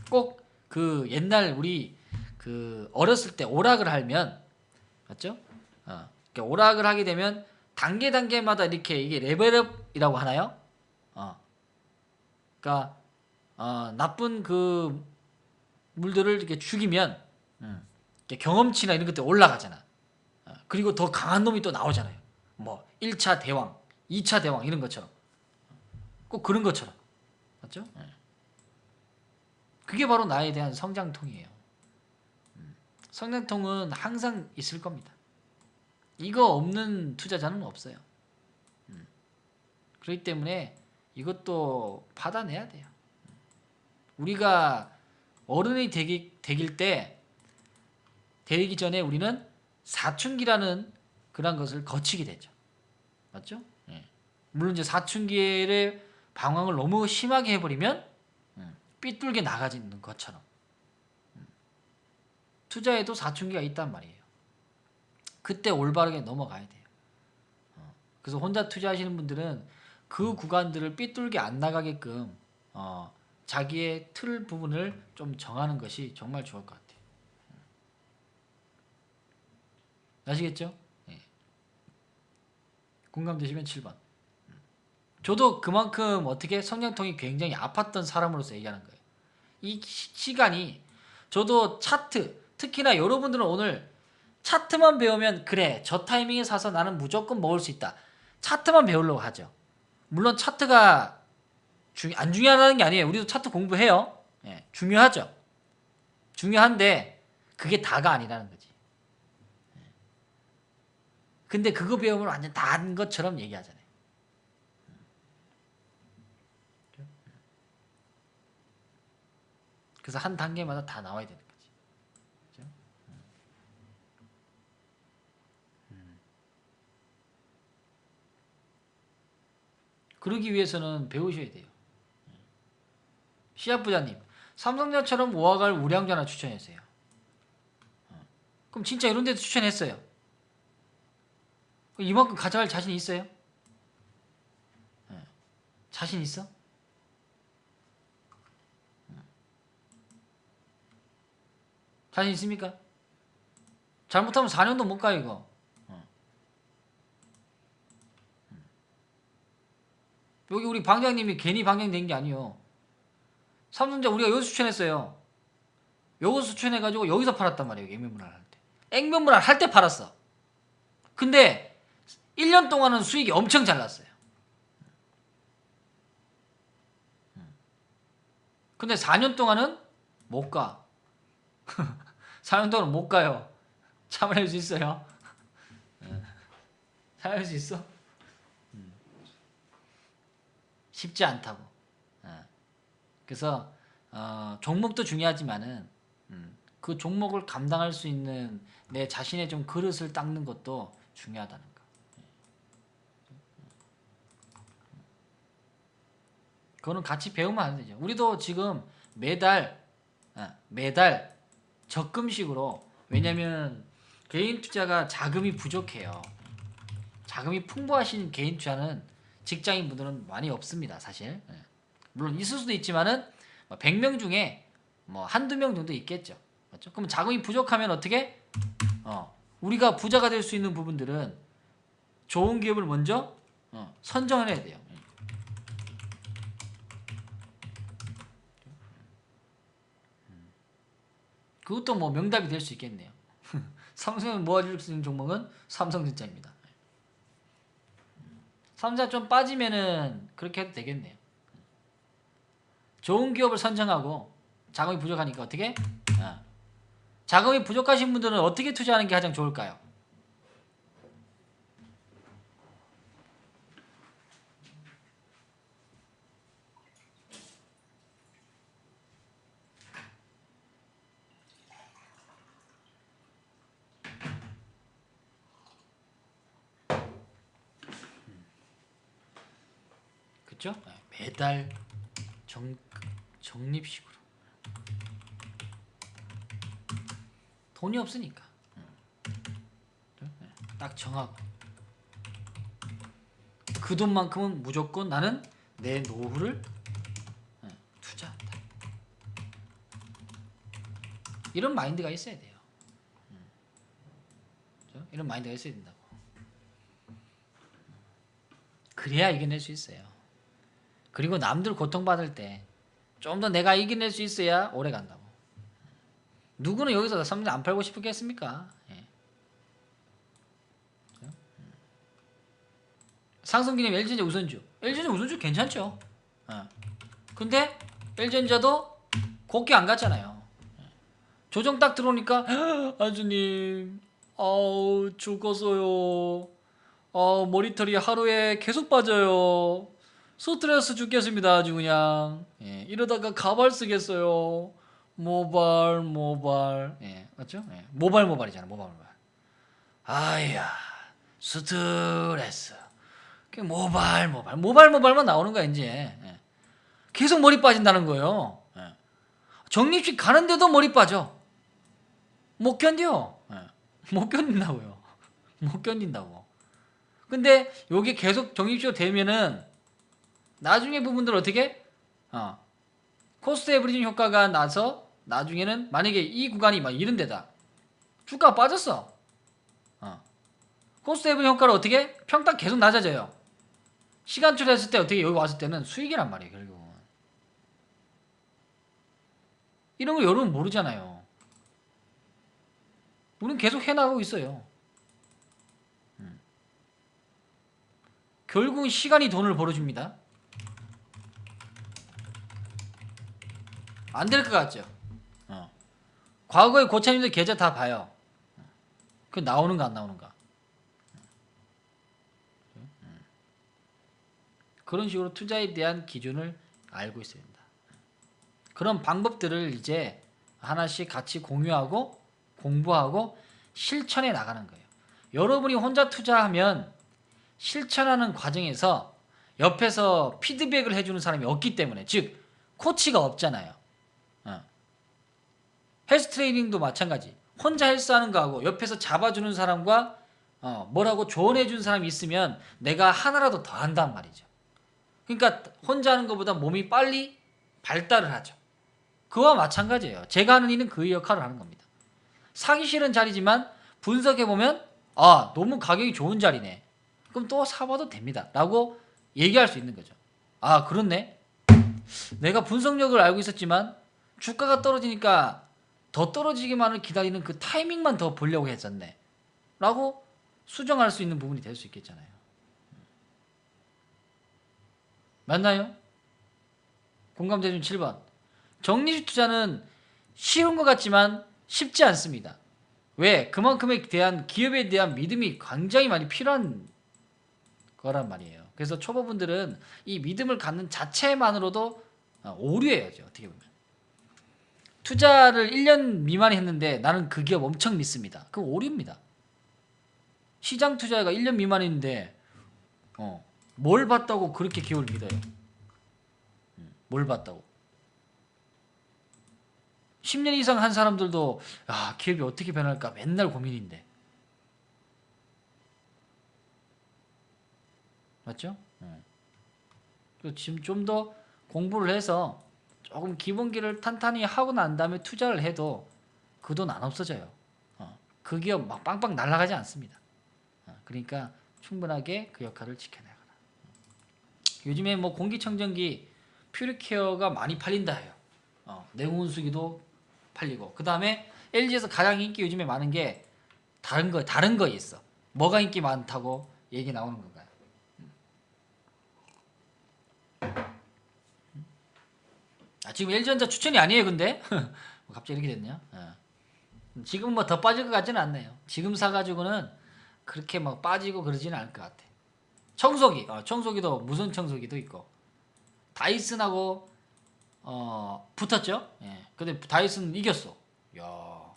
꼭 그 옛날 우리 그 어렸을 때 오락을 하면 맞죠? 그러니까 오락을 하게 되면 단계마다 이렇게 이게 레벨업이라고 하나요? 그러니까 나쁜 그 물들을 이렇게 죽이면 이렇게 경험치나 이런 것들 올라가잖아. 그리고 더 강한 놈이 또 나오잖아요. 뭐 1차 대왕, 2차 대왕 이런 것처럼. 꼭 그런 것처럼. 맞죠? 그게 바로 나에 대한 성장통이에요. 성장통은 항상 있을 겁니다. 이거 없는 투자자는 없어요. 그렇기 때문에 이것도 받아내야 돼요. 우리가 어른이 되기 전에 우리는 사춘기라는 그런 것을 거치게 되죠. 맞죠? 물론 이제 사춘기의 방황을 너무 심하게 해버리면 삐뚤게 나가지는 것처럼 투자에도 사춘기가 있단 말이에요. 그때 올바르게 넘어가야 돼요. 그래서 혼자 투자하시는 분들은 그 구간들을 삐뚤게 안 나가게끔 자기의 틀 부분을 좀 정하는 것이 정말 좋을 것 같아요. 아시겠죠? 공감되시면 7번. 저도 그만큼 어떻게 성장통이 굉장히 아팠던 사람으로서 얘기하는 거예요. 이 시간이 저도 차트, 특히나 여러분들은 오늘 차트만 배우면 그래 저 타이밍에 사서 나는 무조건 먹을 수 있다. 차트만 배우려고 하죠. 물론 차트가 안 중요하다는 게 아니에요. 우리도 차트 공부해요. 중요하죠. 중요한데 그게 다가 아니라는 거지. 근데 그거 배우면 완전 다인 것처럼 얘기하잖아요. 그래서 한 단계마다 다 나와야 되는 거지. 그렇죠? 그러기 위해서는 배우셔야 돼요. 시합 부자님, 삼성전자처럼 5화갈 우량주 하나 추천했어요. 그럼 진짜 이런 데도 추천했어요. 이만큼 가져갈 자신 있어요? 자신 있어? 자신 있습니까? 잘못하면 4년도 못 가요 이거. 여기 우리 방장님이 괜히 방장된 게 아니에요. 삼성전자 우리가 여기서 추천했어요. 여기서 추천해가지고 여기서 팔았단 말이에요. 액면분할 할 때. 액면분할 할 때 팔았어. 근데 1년 동안은 수익이 엄청 잘 났어요. 근데 4년 동안은 못 가. 4년 동안은 못 가요. 참아낼 수 있어요? 참아낼 수 있어? 쉽지 않다고. 그래서 종목도 중요하지만은 그 종목을 감당할 수 있는 내 자신의 좀 그릇을 닦는 것도 중요하다는 거. 그거는 같이 배우면 안 되죠. 우리도 지금 매달 적금식으로, 왜냐면 개인 투자가 자금이 부족해요. 자금이 풍부하신 개인 투자는 직장인 분들은 많이 없습니다, 사실. 물론 있을 수도 있지만은 100명 중에 뭐 한두 명 정도 있겠죠. 맞죠? 그럼 자금이 부족하면 어떻게? 우리가 부자가 될 수 있는 부분들은 좋은 기업을 먼저 선정을 해야 돼요. 그것도 뭐 명답이 될 수 있겠네요. 삼성을 모아줄 수 있는 종목은 삼성전자입니다. 삼성전자 좀 빠지면은 그렇게 해도 되겠네요. 좋은 기업을 선정하고 자금이 부족하니까 어떻게? 자금이 부족하신 분들은 어떻게 투자하는 게 가장 좋을까요? 그렇죠? 매달 적립식으로 돈이 없으니까 딱 정하고 그 돈만큼은 무조건 나는 내 노후를 투자한다. 이런 마인드가 있어야 돼요. 이런 마인드가 있어야 된다고. 그래야 이겨낼 수 있어요. 그리고 남들 고통받을 때 좀 더 내가 이겨낼 수 있어야 오래 간다고. 누구는 여기서 삼성 안 팔고 싶겠습니까? 예. 상승기념 LG전자 우선주. LG전자 우선주 괜찮죠. 근데 LG전자도 곱게 안 갔잖아요. 조정 딱 들어오니까 안주님 죽었어요. 머리털이 하루에 계속 빠져요. 스트레스 죽겠습니다. 아주 그냥. 이러다가 가발 쓰겠어요. 모발. 맞죠? 모발이잖아. 모발. 아야, 스트레스. 모발만 나오는 거야 이제. 계속 머리 빠진다는 거예요. 적립식 가는데도 머리 빠져. 못 견뎌. 못 견딘다고요. 못 견딘다고. 근데 요게 계속 적립식으로 되면은 나중에 부분들 어떻게? 코스트 에브리징 효과가 나서 나중에는 만약에 이 구간이 막 이런 데다 주가가 빠졌어. 코스트 에브리징 효과를 어떻게? 평당 계속 낮아져요. 시간초를 했을 때 어떻게 여기 왔을 때는 수익이란 말이에요. 결국은. 이런 거 여러분 모르잖아요. 우리는 계속 해나가고 있어요. 결국은 시간이 돈을 벌어줍니다. 안 될 것 같죠? 과거의 고차님들 계좌 다 봐요. 그 나오는가 안 나오는가. 그런 식으로 투자에 대한 기준을 알고 있어야 된다. 그런 방법들을 이제 하나씩 같이 공유하고 공부하고 실천해 나가는 거예요. 여러분이 혼자 투자하면 실천하는 과정에서 옆에서 피드백을 해주는 사람이 없기 때문에, 즉 코치가 없잖아요. 헬스 트레이닝도 마찬가지. 혼자 헬스하는 거하고 옆에서 잡아주는 사람과 뭐라고 조언해주는 사람이 있으면 내가 하나라도 더 한단 말이죠. 그러니까 혼자 하는 것보다 몸이 빨리 발달을 하죠. 그와 마찬가지예요. 제가 하는 일은 그 역할을 하는 겁니다. 사기 싫은 자리지만 분석해보면 너무 가격이 좋은 자리네. 그럼 또 사봐도 됩니다. 라고 얘기할 수 있는 거죠. 그렇네. 내가 분석력을 알고 있었지만 주가가 떨어지니까 더 떨어지기만을 기다리는 그 타이밍만 더 보려고 했었네. 라고 수정할 수 있는 부분이 될 수 있겠잖아요. 맞나요? 공감대준 7번. 적립식 투자는 쉬운 것 같지만 쉽지 않습니다. 왜? 그만큼에 대한 기업에 대한 믿음이 굉장히 많이 필요한 거란 말이에요. 그래서 초보분들은 이 믿음을 갖는 자체만으로도 오류예요. 어떻게 보면. 투자를 1년 미만에 했는데 나는 그 기업 엄청 믿습니다. 그건 오류입니다. 시장 투자가 1년 미만인데 뭘 봤다고 그렇게 기업을 믿어요? 뭘 봤다고? 10년 이상 한 사람들도 기업이 어떻게 변할까 맨날 고민인데. 맞죠? 지금 좀 더 공부를 해서 조금 기본기를 탄탄히 하고 난 다음에 투자를 해도 그 돈 안 없어져요. 그 기업 막 빵빵 날아가지 않습니다. 그러니까 충분하게 그 역할을 지켜내거라. 요즘에 뭐 공기청정기 퓨리케어가 많이 팔린다 해요. 냉온수기도 팔리고, 그 다음에 LG에서 가장 인기 요즘에 많은 게 다른 거 있어. 뭐가 인기 많다고 얘기 나오는 건가요? 지금 LG전자 추천이 아니에요, 근데 갑자기 이렇게 됐냐? 지금 뭐 더 빠질 것 같지는 않네요. 지금 사가지고는 그렇게 막 빠지고 그러지는 않을 것 같아. 청소기도 무선 청소기도 있고, 다이슨하고 붙었죠. 예. 근데 다이슨 이겼어. 야,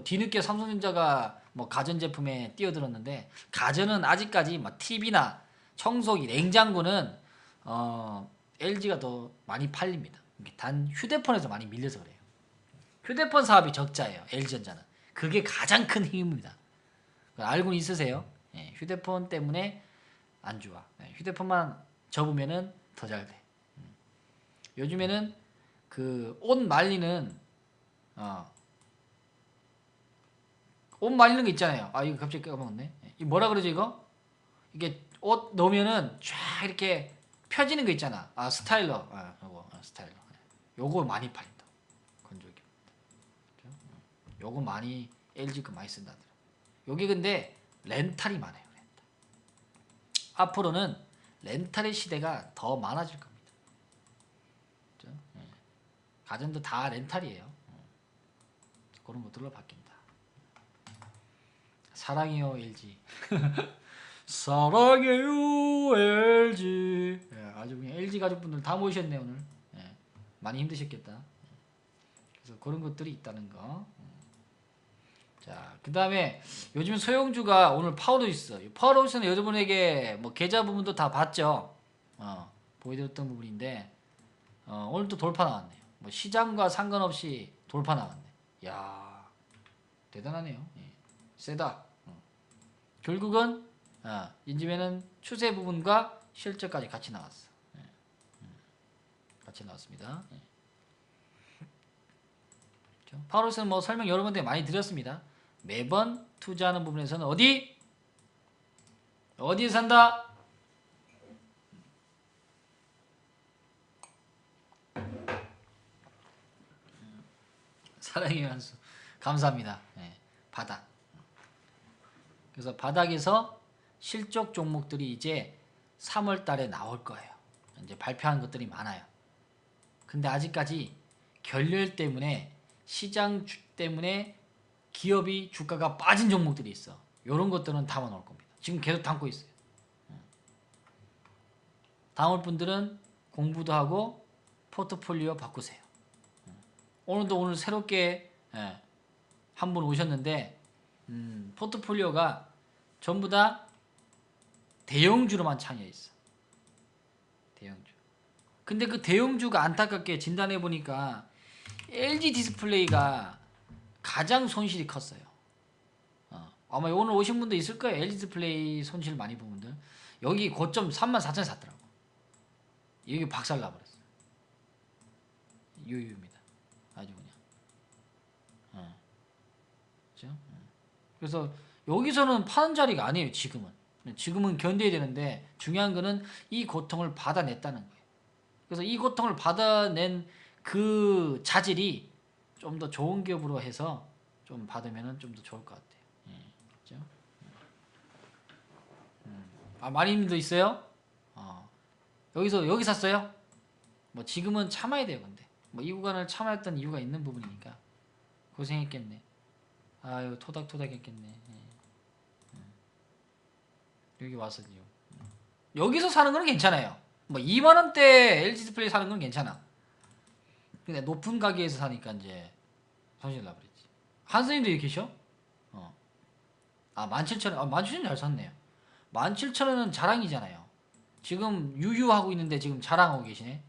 뒤늦게 삼성전자가 뭐 가전제품에 뛰어들었는데, 가전은 아직까지 막 TV나 청소기, 냉장고는 LG가 더 많이 팔립니다. 단 휴대폰에서 많이 밀려서 그래요. 휴대폰 사업이 적자예요, LG전자는. 그게 가장 큰 힘입니다. 알고는 있으세요? 예, 휴대폰 때문에 안 좋아. 예, 휴대폰만 접으면은 더 잘 돼. 요즘에는 그 옷 말리는 옷 말리는 거 있잖아요. 이거 갑자기 까먹었네. 이 뭐라 그러지 이거? 이게 옷 넣으면은 쫙 이렇게 펴지는 거 있잖아. 스타일러. 요거 스타일러. 요거 많이 팔린다. 건조기. 요거 많이 LG 거 많이 쓴다더라. 요게 근데 렌탈이 많아요. 렌탈. 앞으로는 렌탈의 시대가 더 많아질 겁니다. 그렇죠? 가전도 다 렌탈이에요. 그런 것들로 바뀐다. 사랑해요 LG. 사랑해요 LG. 아주 그냥 LG 가족분들 다 모이셨네 오늘. 많이 힘드셨겠다. 그래서 그런 것들이 있다는 거. 자, 그 다음에 요즘 소형주가 오늘 파워로이스. 파워로이스는 여러분에게 뭐 계좌 부분도 다 봤죠. 보여드렸던 부분인데 오늘 또 돌파 나왔네요. 뭐 시장과 상관없이 돌파 나왔네. 야, 대단하네요. 세다. 결국은 인지매는 추세 부분과 실적까지 같이 나왔어. 같이 나왔습니다. 파워로이스는 뭐 설명 여러 군데 많이 드렸습니다. 매번 투자하는 부분에서는 어디에 산다? 사랑의 한수 감사합니다. 바닥. 그래서 바닥에서 실적 종목들이 이제 3월 달에 나올 거예요. 이제 발표한 것들이 많아요. 근데 아직까지 결렬 때문에 시장 때문에 기업이 주가가 빠진 종목들이 있어. 이런 것들은 담아 놓을 겁니다. 지금 계속 담고 있어요. 담을 분들은 공부도 하고 포트폴리오 바꾸세요. 오늘 새롭게 한 분 오셨는데 포트폴리오가 전부 다 대형주로만 창해 있어. 대형주. 근데 그 대형주가 안타깝게 진단해 보니까 LG 디스플레이가 가장 손실이 컸어요. 아마 오늘 오신 분도 있을 거예요. LG 디스플레이 손실 많이 본 분들. 여기 고점 34,000에 샀더라고. 여기 박살 나버렸어. 유유입니다. 아주 그냥. 그렇죠? 그래서 여기서는 파는 자리가 아니에요. 지금은 견뎌야 되는데 중요한 거는 이 고통을 받아냈다는 거예요. 그래서 이 고통을 받아낸 그 자질이 좀 더 좋은 기업으로 해서 좀 받으면 좀 더 좋을 것 같아요. 그렇죠? 마님도 있어요? 여기 샀어요? 뭐 지금은 참아야 돼요. 근데 뭐 이 구간을 참았던 이유가 있는 부분이니까 고생했겠네. 아유 토닥토닥 했겠네. 여기 와서요. 여기서 사는 건 괜찮아요. 뭐 2만원대 LG 디스플레이 사는 건 괜찮아. 근데 높은 가게에서 사니까 이제 손실 나버리지. 한스님도 이렇게 계셔? 17,000원. 17,000원 잘 샀네요. 17,000원은 자랑이잖아요. 지금 유유하고 있는데 지금 자랑하고 계시네.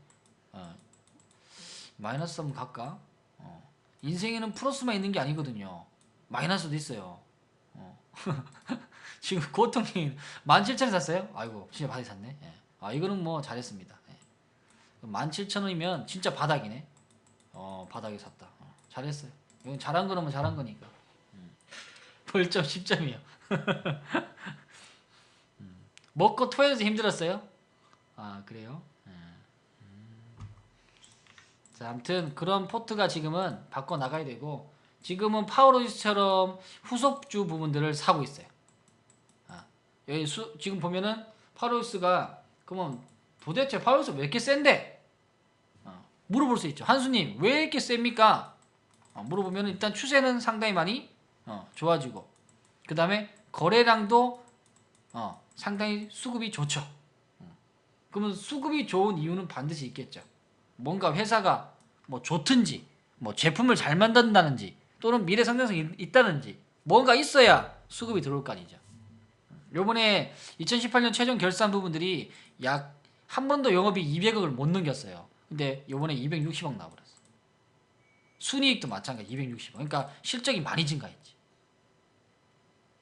마이너스 한번 갈까? 인생에는 플러스만 있는 게 아니거든요. 마이너스도 있어요. 지금 고통이 17,000원 샀어요? 아이고 진짜 바닥에 샀네. 이거는 뭐 잘했습니다. 17,000원이면 진짜 바닥이네. 바닥에 샀다. 잘했어요. 이건 잘한 거는 뭐 잘한 거니까. 벌점 10점이요. 먹고 토해서 힘들었어요? 아 그래요? 자, 아무튼 그런 포트가 지금은 바꿔 나가야 되고 지금은 파워로이스처럼 후속주 부분들을 사고 있어요. 여기 지금 보면은 파워로이스가 그러면 도대체 파워로이스 왜 이렇게 센데? 물어볼 수 있죠. 한수님 왜 이렇게 셉니까? 물어보면 일단 추세는 상당히 많이 좋아지고 그 다음에 거래량도 상당히 수급이 좋죠. 그러면 수급이 좋은 이유는 반드시 있겠죠. 뭔가 회사가 뭐 좋든지 뭐 제품을 잘 만든다는지 또는 미래 성장성이 있다는지 뭔가 있어야 수급이 들어올 거 아니죠. 요번에 2018년 최종 결산 부분들이 약 한 번도 영업이 200억을 못 넘겼어요. 근데 요번에 260억 나와버렸어. 순이익도 마찬가지 260억. 그러니까 실적이 많이 증가했지.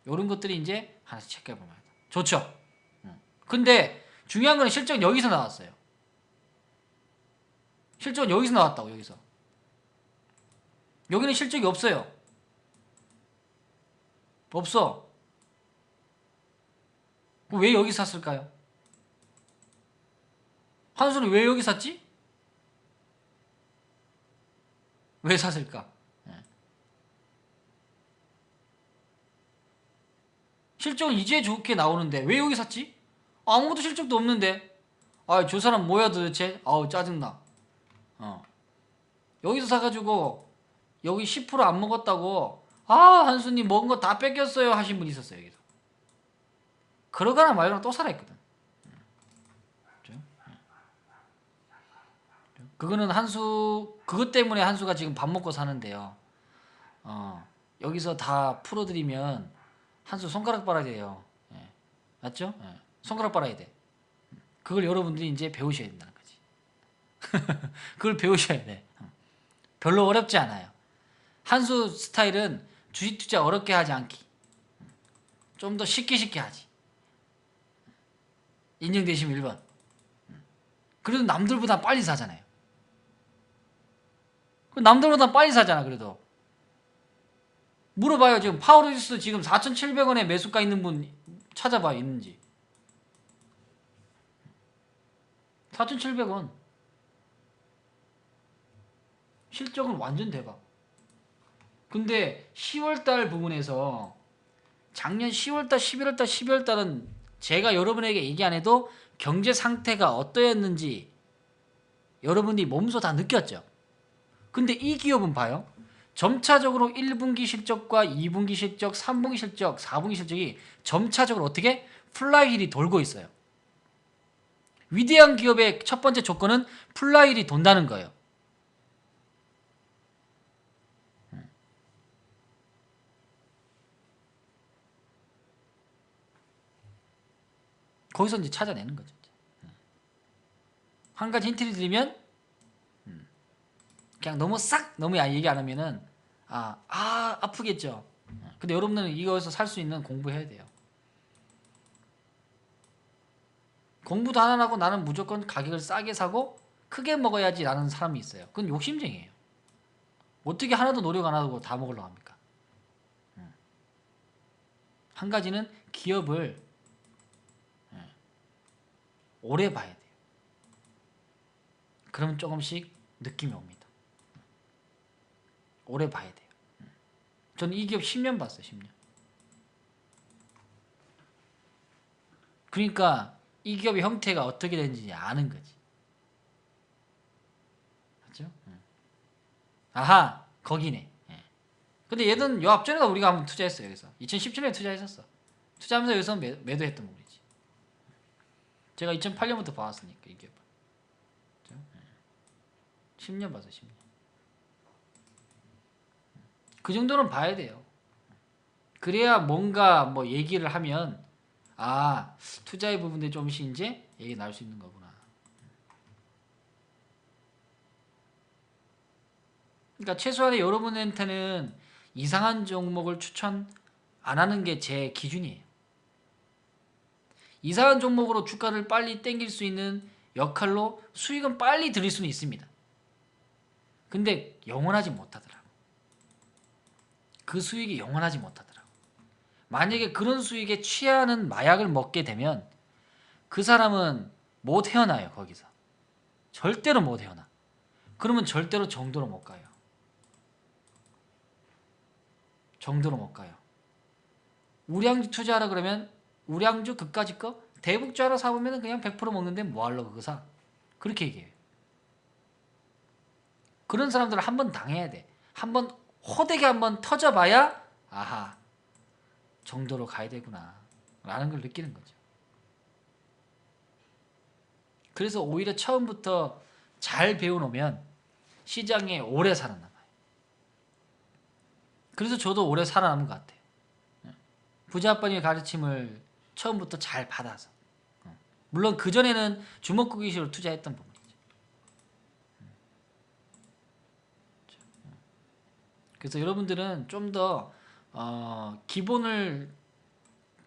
요런 것들이 이제 하나씩 체크해보면 좋죠. 근데 중요한 건 실적은 여기서 나왔어요. 실적은 여기서 나왔다고. 여기서 여기는 실적이 없어요. 없어. 왜 여기 샀을까요? 한수는 왜 여기 샀지? 왜 샀을까? 실적은 이제 좋게 나오는데 왜 여기 샀지? 아무것도 실적도 없는데. 아, 저 사람 뭐야 도대체? 아우 짜증나. 여기서 사가지고 여기 10%안 먹었다고 아 한수님 먹은 거 다 뺏겼어요 하신 분이 있었어요. 여기서 그러거나 말거나 또 살아있거든. 그거는 한수 그것 때문에 한수가 지금 밥 먹고 사는데요. 여기서 다 풀어드리면 한수 손가락 빨아야 돼요. 예. 맞죠? 예. 손가락 빨아야 돼. 그걸 여러분들이 이제 배우셔야 된다는 거지. 그걸 배우셔야 돼. 별로 어렵지 않아요. 한수 스타일은 주식 투자 어렵게 하지 않기. 좀 더 쉽게 하지. 인정되시면 1번. 그래도 남들보다 빨리 사잖아요. 남들보다 빨리 사잖아. 그래도 물어봐요. 지금 파워로이스 지금 4,700원에 매수가 있는 분 찾아봐 있는지. 4,700원. 실적은 완전 대박. 근데 10월달 부분에서 작년 10월달, 11월달, 12월달은 제가 여러분에게 얘기 안 해도 경제 상태가 어떠했는지 여러분이 몸소 다 느꼈죠. 근데 이 기업은 봐요. 점차적으로 1분기 실적과 2분기 실적, 3분기 실적, 4분기 실적이 점차적으로 어떻게 플라이힐이 돌고 있어요. 위대한 기업의 첫 번째 조건은 플라이힐이 돈다는 거예요. 거기서 이제 찾아내는 거죠. 한 가지 힌트를 드리면 그냥 너무 얘기 안 하면은 아프겠죠. 근데 여러분들은 이거에서 살 수 있는 공부해야 돼요. 공부도 안 하고 나는 무조건 가격을 싸게 사고 크게 먹어야지 라는 사람이 있어요. 그건 욕심쟁이에요. 어떻게 하나도 노력 안 하고 다 먹으려고 합니까? 한 가지는 기업을 오래 봐야 돼요. 그러면 조금씩 느낌이 옵니다. 오래 봐야 돼요. 저는 이 기업 10년 봤어요. 10년. 그러니까 이 기업의 형태가 어떻게 되는지 아는 거지. 맞죠? 아하 거기네. 근데 얘는 요 앞전에도 우리가 한번 투자했어요. 여기서 2017년에 투자했었어. 투자하면서 여기서 매도했던 거지. 제가 2008년부터 봐왔으니까 이 기업을. 10년 봐서 10년. 그 정도는 봐야 돼요. 그래야 뭔가 뭐 얘기를 하면 투자의 부분에 조금씩 이제 얘기 나올 수 있는 거구나. 그러니까 최소한의 여러분한테는 이상한 종목을 추천 안 하는 게 제 기준이에요. 이상한 종목으로 주가를 빨리 땡길 수 있는 역할로 수익은 빨리 들일 수는 있습니다. 근데 영원하지 못하더라고. 그 수익이 영원하지 못하더라고. 만약에 그런 수익에 취하는 마약을 먹게 되면 그 사람은 못 헤어나요. 거기서 절대로 못 헤어나. 그러면 절대로 정도로 못 가요. 정도로 못 가요. 우량주 투자하라 그러면 우량주 그까짓 거 대북주 하나 사보면 그냥 100% 먹는데 뭐하려고 그거 사. 그렇게 얘기해요. 그런 사람들을 한번 당해야 돼. 한번 호되게 한번 터져봐야 아하 정도로 가야 되구나 라는 걸 느끼는 거죠. 그래서 오히려 처음부터 잘 배워놓으면 시장에 오래 살아남아요. 그래서 저도 오래 살아남은 것 같아요. 부자 아빠님의 가르침을 처음부터 잘 받아서. 물론 그전에는 주먹구기식으로 투자했던 부분이죠. 그래서 여러분들은 좀 더 기본을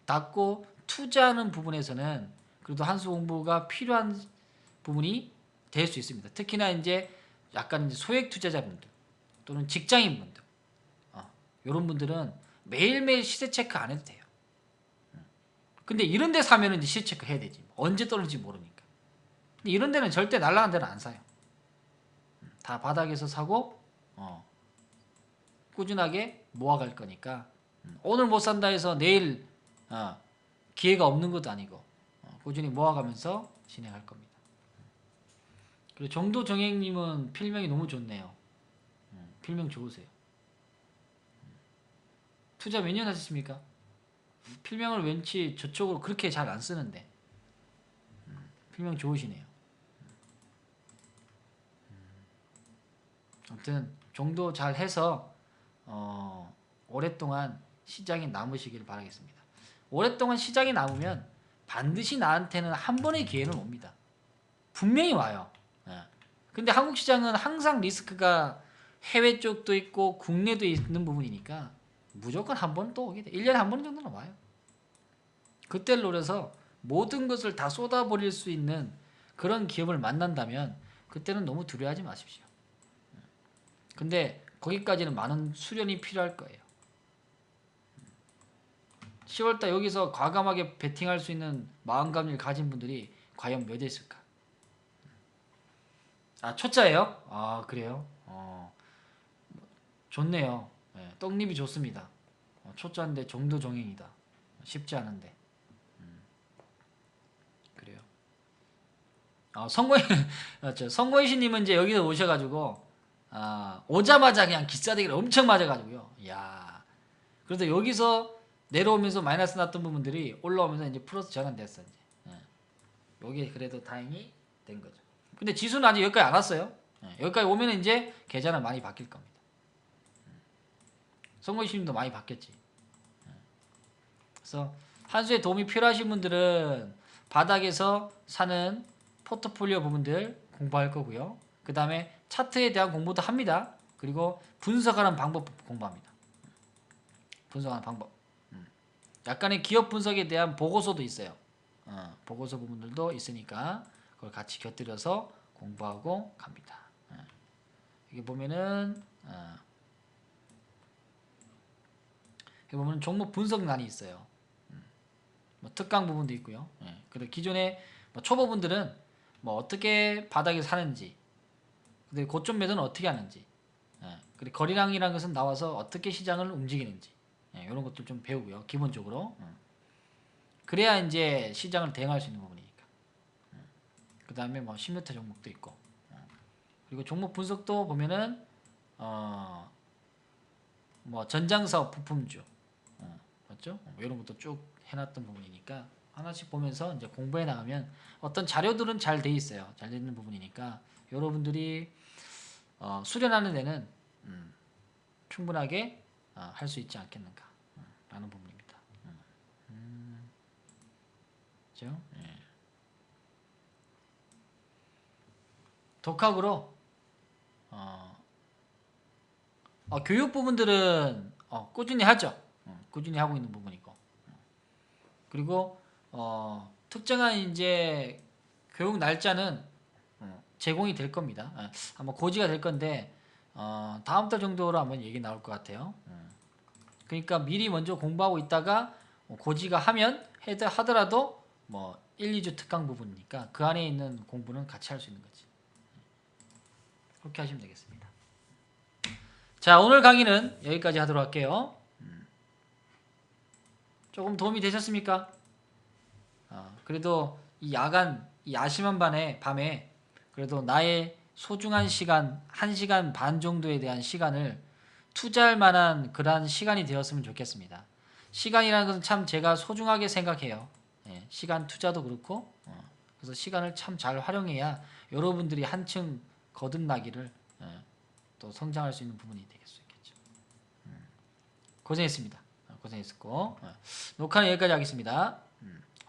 닦고 투자하는 부분에서는 그래도 한수 공부가 필요한 부분이 될 수 있습니다. 특히나 이제 약간 이제 소액 투자자분들 또는 직장인분들 이런 분들은 매일매일 시세 체크 안 해도 돼요. 근데 이런 데 사면은 이제 시세 체크 해야 되지. 언제 떨어질지 모르니까. 근데 이런 데는 절대 날라간 데는 안 사요. 다 바닥에서 사고 꾸준하게 모아갈 거니까 오늘 못 산다 해서 내일 기회가 없는 것도 아니고 꾸준히 모아가면서 진행할 겁니다. 그리고 정도정행님은 필명이 너무 좋네요. 필명 좋으세요. 투자 몇 년 하셨습니까? 필명을 왠지 저쪽으로 그렇게 잘 안 쓰는데 필명 좋으시네요. 아무튼 정도 잘 해서 오랫동안 시장에 남으시길 바라겠습니다. 오랫동안 시장에 남으면 반드시 나한테는 한 번의 기회는 옵니다. 분명히 와요. 근데 한국 시장은 항상 리스크가 해외 쪽도 있고 국내도 있는 부분이니까 무조건 한 번 또 오게 돼. 1년에 한 번 정도는 와요. 그때를 노려서 모든 것을 다 쏟아버릴 수 있는 그런 기업을 만난다면 그때는 너무 두려워하지 마십시오. 근데 거기까지는 많은 수련이 필요할 거예요. 10월달 여기서 과감하게 베팅할 수 있는 마음가짐을 가진 분들이 과연 몇 있을까? 초짜예요? 그래요? 좋네요. 네, 떡잎이 좋습니다. 초짜인데 정도정행이다. 쉽지 않은데. 그래요. 성고이신님은 이제 여기서 오셔가지고 오자마자 그냥 기싸대기를 엄청 맞아가지고요. 야, 그래도 여기서 내려오면서 마이너스 났던 부분들이 올라오면서 이제 플러스 전환됐어 이제. 여기 그래도 다행히 된 거죠. 근데 지수는 아직 여기까지 안 왔어요. 여기까지 오면 이제 계좌는 많이 바뀔 겁니다. 성고이신님도 많이 바뀌었지. 그래서 한수에 도움이 필요하신 분들은 바닥에서 사는 포트폴리오 부분들 공부할 거고요. 그 다음에 차트에 대한 공부도 합니다. 그리고 분석하는 방법 공부합니다. 분석하는 방법. 약간의 기업 분석에 대한 보고서도 있어요. 보고서 부분들도 있으니까 그걸 같이 곁들여서 공부하고 갑니다. 여기 보면은 여기 보면 종목 분석란이 있어요. 뭐 특강 부분도 있고요. 그리고 기존의 초보분들은 뭐 어떻게 바닥에 사는지, 그리고 고점 매도는 어떻게 하는지, 그리고 거래량이라는 것은 나와서 어떻게 시장을 움직이는지 이런 것들 좀 배우고요. 기본적으로. 그래야 이제 시장을 대응할 수 있는 부분이니까. 그 다음에 뭐 10m 종목도 있고. 그리고 종목 분석도 보면은 뭐 전장사업 부품주, 맞죠? 이런 것도 쭉 해놨던 부분이니까 하나씩 보면서 이제 공부해 나가면 어떤 자료들은 잘 돼 있어요. 잘 되는 부분이니까 여러분들이 수련하는 데는 충분하게 할 수 있지 않겠는가 라는 부분입니다. 그렇죠? 독학으로 교육 부분들은 꾸준히 하죠. 꾸준히 하고 있는 부분이고, 그리고 특정한 이제 교육 날짜는 제공이 될 겁니다. 아마 고지가 될 건데 다음 달 정도로 한번 얘기 나올 것 같아요. 그러니까 미리 먼저 공부하고 있다가 고지가 하더라도 뭐 1, 2주 특강 부분이니까 그 안에 있는 공부는 같이 할 수 있는 거지. 그렇게 하시면 되겠습니다. 자, 오늘 강의는 여기까지 하도록 할게요. 조금 도움이 되셨습니까? 그래도 이 야심한 밤에 그래도 나의 소중한 시간 1시간 반 정도에 대한 시간을 투자할 만한 그러한 시간이 되었으면 좋겠습니다. 시간이라는 것은 참 제가 소중하게 생각해요. 예, 시간 투자도 그렇고 그래서 시간을 참 잘 활용해야 여러분들이 한층 거듭나기를 또 성장할 수 있는 부분이 될 수 있겠죠. 고생했습니다. 고생했었고 녹화는 여기까지 하겠습니다.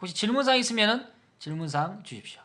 혹시 질문사항 있으면 질문사항 주십시오.